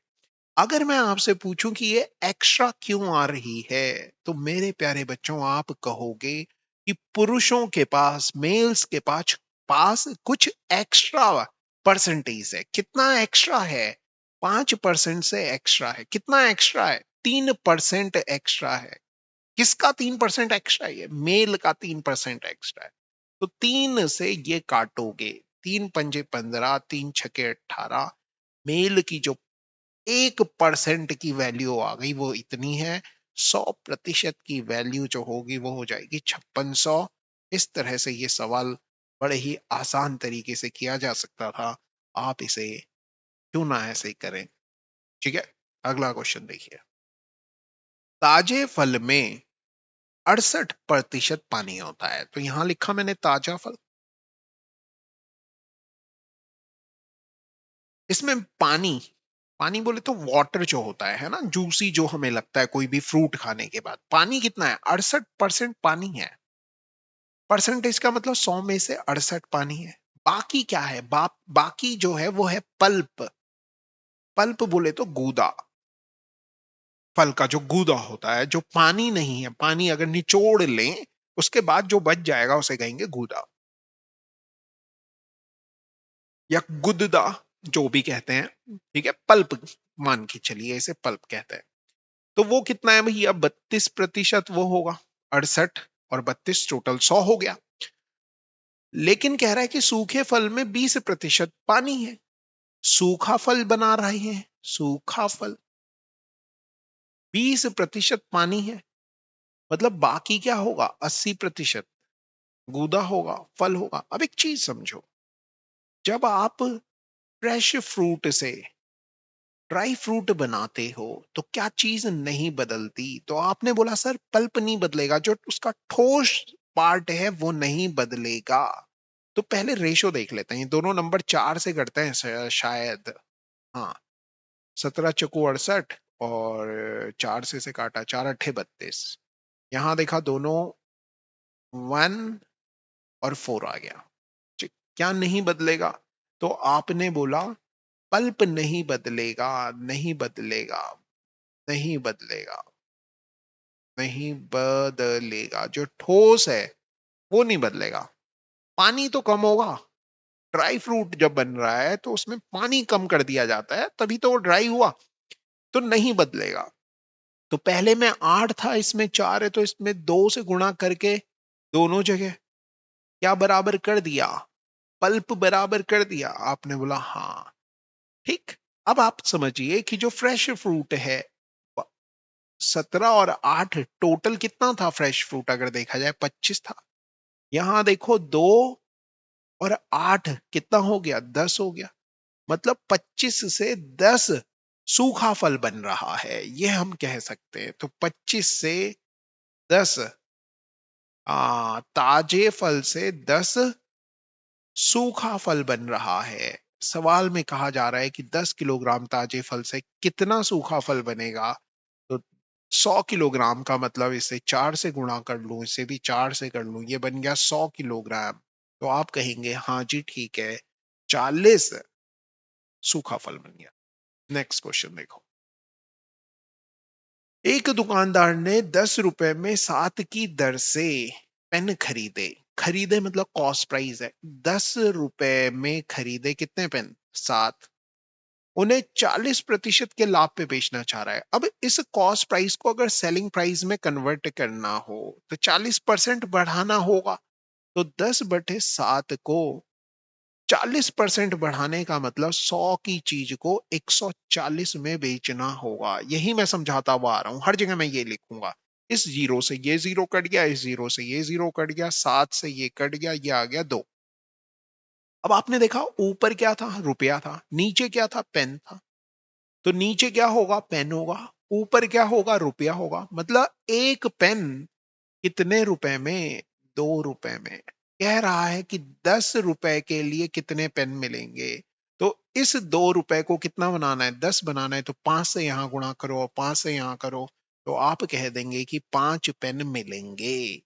अगर मैं आपसे पूछूं कि ये एक्स्ट्रा क्यों आ रही है, तो मेरे प्यारे बच्चों आप कहोगे कि पुरुषों के पास, मेल्स के पास कुछ एक्स्ट्रा परसेंटेज है। कितना एक्स्ट्रा है? 5% से एक्स्ट्रा है। कितना एक्स्ट्रा है? 3% एक्स्ट्रा है। किसका 3% एक्स्ट्रा है? मेल का 3% एक्स्ट्रा है। तो 3 से ये काटोगे, 3 पंजे 15, 3 छके 18। मेल की जो 1% की वैल्यू आ गई वो इतनी है। 100% की वैल्यू जो होगी वो हो जाएगी 5600। इस तरह से ये सवाल बड़े ही आसान तरीके से किया जा सकता था। आप इसे क्यों ना ऐसे ही करें। ठीक है, अगला क्वेश्चन देखिए। ताजे फल में 68% पानी होता है। तो यहां लिखा मैंने ताजा फल, इसमें पानी, पानी बोले तो वाटर जो होता है ना, जूसी जो हमें लगता है कोई भी फ्रूट खाने के बाद, पानी कितना है? 68% पानी है। परसेंटेज का मतलब 100 में से 68 पानी है। बाकी क्या है? बाकी जो है वो है पल्प। पल्प बोले तो गूदा, फल का जो गूदा होता है, जो पानी नहीं है। पानी अगर निचोड़ लें उसके बाद जो बच जाएगा उसे कहेंगे गूदा या गुददा, जो भी कहते हैं। ठीक है, पल्प मान के चलिए, इसे पल्प कहते हैं। तो वो कितना है भैया? 32% वो होगा। 68 और 32 टोटल 100 हो गया। लेकिन कह रहा है कि सूखे फल में 20% पानी है। सूखा फल बना रहे हैं, सूखा फल 20% पानी है, मतलब बाकी क्या होगा? 80% गूदा होगा, फल होगा। अब एक चीज समझो, जब आप फ्रेश फ्रूट से ड्राई फ्रूट बनाते हो तो क्या चीज नहीं बदलती? तो आपने बोला सर पल्प नहीं बदलेगा, जो उसका ठोस पार्ट है वो नहीं बदलेगा। तो पहले रेशो देख लेते हैं। ये दोनों नंबर 4 से करते हैं शायद। हाँ, 17 चकू 68 और 4 से काटा, 4 अट्ठे 32। यहां देखा दोनों 1 और 4 आ गया। क्या नहीं बदलेगा? तो आपने बोला पल्प नहीं बदलेगा, नहीं बदलेगा, नहीं बदलेगा, नहीं बदलेगा। जो ठोस है वो नहीं बदलेगा। पानी तो कम होगा। ड्राई फ्रूट जब बन रहा है तो उसमें पानी कम कर दिया जाता है, तभी तो वो ड्राई हुआ। तो नहीं बदलेगा। तो पहले में 8 था, इसमें 4 है, तो इसमें 2 से गुणा करके दोनों जगह क्या बराबर कर दिया? पल्प बराबर कर दिया। आपने बोला हाँ, ठीक। अब आप समझिए कि जो फ्रेश फ्रूट है, 17 और 8 टोटल कितना था? फ्रेश फ्रूट अगर देखा जाए 25 था। यहां देखो 2 और 8 कितना हो गया? 10 हो गया। मतलब 25 से 10 सूखा फल बन रहा है, ये हम कह सकते हैं। तो 25 से 10 ताजे फल से 10 सूखा फल बन रहा है। सवाल में कहा जा रहा है कि 10 किलोग्राम ताजे फल से कितना सूखा फल बनेगा? तो 100 किलोग्राम का मतलब इसे 4 से गुणा कर लूं, इसे भी 4 से कर लूं, ये बन गया 100 किलोग्राम। तो आप कहेंगे हाँ जी ठीक है, 40 सूखा फल बन गया। नेक्स्ट क्वेश्चन देखो। एक दुकानदार ने 10 रुपए में 7 की दर से पेन खरीदे, खरीदे मतलब कॉस्ट प्राइस है, 10 रुपए में खरीदे कितने पेन? 7। उन्हें 40% के लाभ पे बेचना चाह रहा है। अब इस कॉस्ट प्राइस को अगर सेलिंग प्राइस में कन्वर्ट करना हो तो 40% बढ़ाना होगा। तो 10/7 को 40% बढ़ाने का मतलब 100 की चीज को 140 में बेचना होगा। यही मैं समझाता हुआ आ रहा हूं, हर जगह मैं ये लिखूंगा। इस जीरो से ये जीरो कट गया, इस जीरो से ये जीरो कट गया, 7 से ये कट गया, ये आ गया 2। अब आपने देखा ऊपर क्या था? रुपया था। नीचे क्या था? पेन था। तो नीचे क्या होगा? पेन होगा। ऊपर क्या होगा? रुपया होगा। मतलब एक पेन कितने रुपए में? 2 रुपए में। कह रहा है कि 10 रुपए के लिए कितने पेन मिलेंगे। तो इस 2 रुपए को कितना बनाना है? 10 बनाना है। तो 5 से यहां गुणा करो और 5 से यहां करो, तो आप कह देंगे कि 5 पेन मिलेंगे।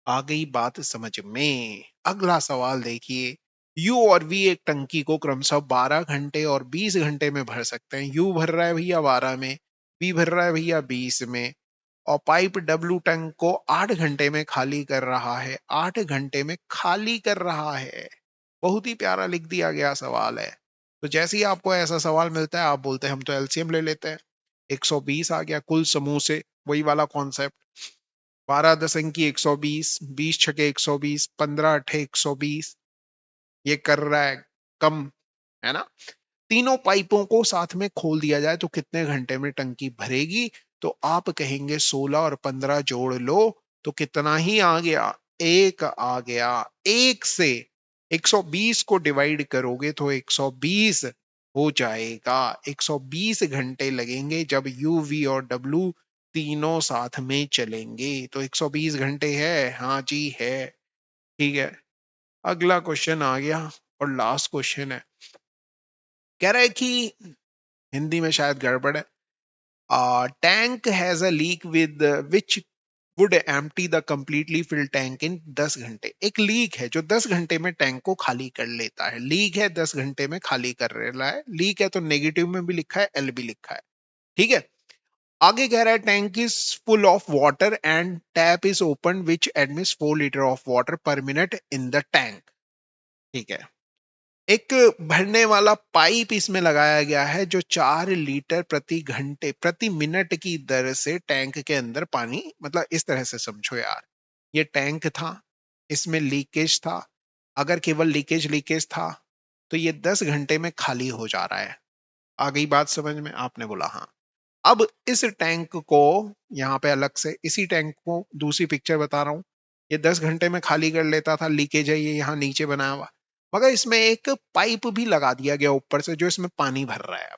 आ गई बात समझ में? अगला सवाल देखिए। यू और वी एक टंकी को क्रमशः 12 घंटे और 20 घंटे में भर सकते हैं। यू भर रहा है भैया 12 में, बी भर रहा है भैया 20 में, और पाइप डब्ल्यू टैंक को 8 घंटे में खाली कर रहा है। 8 घंटे में खाली कर रहा है। बहुत ही प्यारा लिख दिया गया सवाल है। तो जैसे ही आपको ऐसा सवाल मिलता है आप बोलते हैं हम तो एलसीएम ले लेते हैं। 120 आ गया कुल समूह से, वही वाला कॉन्सेप्ट। 12 10 120, 20 6 120, 15 8 120। ये कर रहा है कम, है ना? तीनों पाइपों को साथ में खोल दिया जाए तो कितने घंटे में टंकी भरेगी? तो आप कहेंगे 16 और 15 जोड़ लो तो कितना ही आ गया? 1 आ गया। 1 से 120 को डिवाइड करोगे तो 120 हो जाएगा। 120 घंटे लगेंगे जब यू वी और डब्ल्यू तीनों साथ में चलेंगे। तो 120 घंटे है, हाँ जी है। ठीक है, अगला क्वेश्चन आ गया और लास्ट क्वेश्चन है। कह रहा है कि हिंदी में शायद गड़बड़ है। Tank has a leak with which would empty the completely fill tank in 10 घंटे। एक लीक है जो 10 घंटे में टैंक को खाली कर लेता है। लीक है 10 घंटे में खाली कर रहा है। लीक है तो नेगेटिव में भी लिखा है, एल भी लिखा है। ठीक है, आगे कह रहा है tank is full of water and tap is open which admits 4 litre of water पर मिनट इन द टैंक। ठीक है, एक भरने वाला पाइप इसमें लगाया गया है जो 4 लीटर प्रति घंटे प्रति मिनट की दर से टैंक के अंदर पानी, मतलब इस तरह से समझो यार। ये टैंक था, इसमें लीकेज था। अगर केवल लीकेज लीकेज था तो ये 10 घंटे में खाली हो जा रहा है। आ गई बात समझ में? आपने बोला हाँ। अब इस टैंक को यहाँ पे अलग से, इसी टैंक को दूसरी पिक्चर बता रहा हूँ। ये 10 घंटे में खाली कर लेता था, लीकेज है ये यहाँ नीचे बनाया हुआ, मगर इसमें एक पाइप भी लगा दिया गया ऊपर से जो इसमें पानी भर रहा है।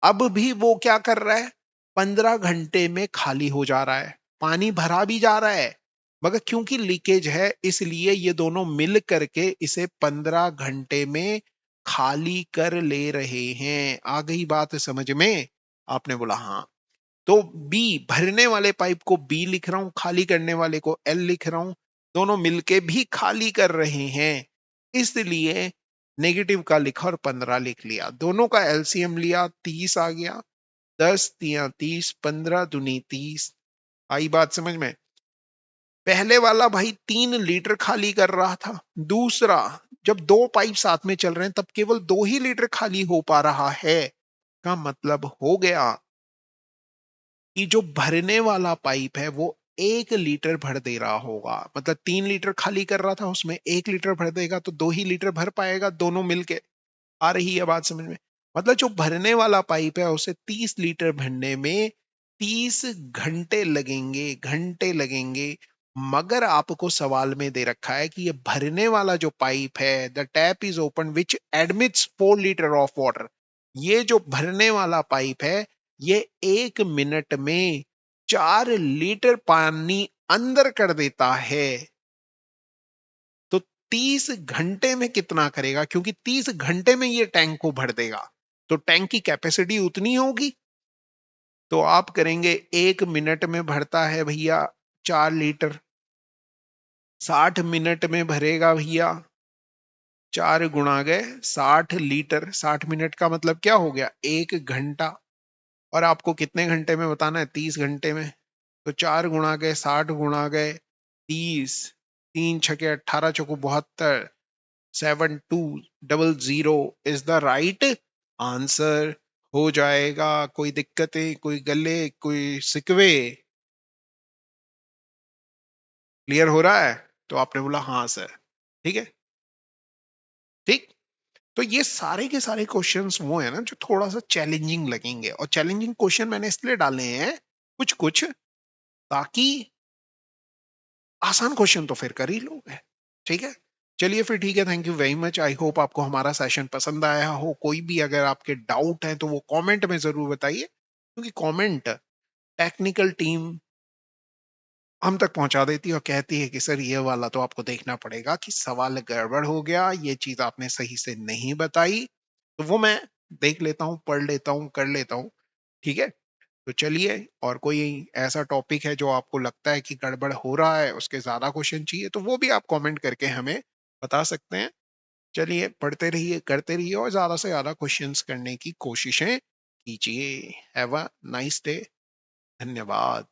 अब भी वो क्या कर रहा है? 15 घंटे में खाली हो जा रहा है, पानी भरा भी जा रहा है, मगर क्योंकि लीकेज है इसलिए ये दोनों मिल करके इसे 15 घंटे में खाली कर ले रहे हैं। आ गई बात समझ में? आपने बोला हाँ। तो बी, भरने वाले पाइप को बी लिख रहा हूं, खाली करने वाले को एल लिख रहा हूं। दोनों मिलके भी खाली कर रहे हैं, इसलिए नेगेटिव का लिखा और 15 लिख लिया। दोनों का एलसीएम लिया, 30 आ गया। 10 तिया 30, 15 दूनी 30। आई बात समझ में? पहले वाला भाई 3 लीटर खाली कर रहा था। दूसरा, जब दो पाइप साथ में चल रहे हैं तब केवल 2 ही लीटर खाली हो पा रहा है। का मतलब हो गया कि जो भरने वाला पाइप है वो 1 लीटर भर दे रहा होगा। मतलब 3 लीटर खाली कर रहा था, उसमें 1 लीटर भर देगा तो 2 ही लीटर भर पाएगा दोनों मिलके। आ रही है बात समझ में? मतलब जो भरने वाला पाइप है उसे 30 लीटर भरने में 30 घंटे लगेंगे, घंटे लगेंगे। मगर आपको सवाल में दे रखा है कि ये भरने वाला जो पाइप है, the tap is open which admits 4 litre of water. ये जो भरने वाला पाइप है ये 1 मिनट में 4 लीटर पानी अंदर कर देता है। तो 30 घंटे में कितना करेगा? क्योंकि 30 घंटे में ये टैंक को भर देगा, तो टैंक की कैपेसिटी उतनी होगी। तो आप करेंगे 1 मिनट में भरता है भैया 4 लीटर, 60 मिनट में भरेगा भैया 4 गुणा गए 60 लीटर। 60 मिनट का मतलब क्या हो गया? 1 घंटा। और आपको कितने घंटे में बताना है? 30 घंटे में। तो 4 गुणा गए 60 गुणा गए 30, 3 छके 18 चौको 72, 7200 इज द राइट आंसर। हो जाएगा। कोई दिक्कतें, कोई गले, कोई सिकवे? क्लियर हो रहा है? तो आपने बोला हाँ सर। ठीक है, ठीक। तो ये सारे के सारे क्वेश्चंस वो है ना जो थोड़ा सा चैलेंजिंग लगेंगे, और चैलेंजिंग क्वेश्चन मैंने इसलिए डाले हैं कुछ कुछ, ताकि आसान क्वेश्चन तो फिर कर ही लोगे। ठीक है, चलिए फिर ठीक है, thank you very much. I hope आपको हमारा सेशन पसंद आया हो। कोई भी अगर आपके डाउट है तो वो कमेंट में जरूर बताइए, क्योंकि कमेंट टेक्निकल टीम हम तक पहुंचा देती है और कहती है कि सर ये वाला तो आपको देखना पड़ेगा कि सवाल गड़बड़ हो गया, ये चीज आपने सही से नहीं बताई। तो वो मैं देख लेता हूँ, पढ़ लेता हूँ, कर लेता हूँ। ठीक है, तो चलिए, और कोई ऐसा टॉपिक है जो आपको लगता है कि गड़बड़ हो रहा है, उसके ज्यादा क्वेश्चन चाहिए, तो वो भी आप कमेंट करके हमें बता सकते हैं। चलिए, पढ़ते रहिए, करते रहिए, और ज्यादा से ज्यादा क्वेश्चंस करने की कोशिशें कीजिए। Have a nice day. धन्यवाद।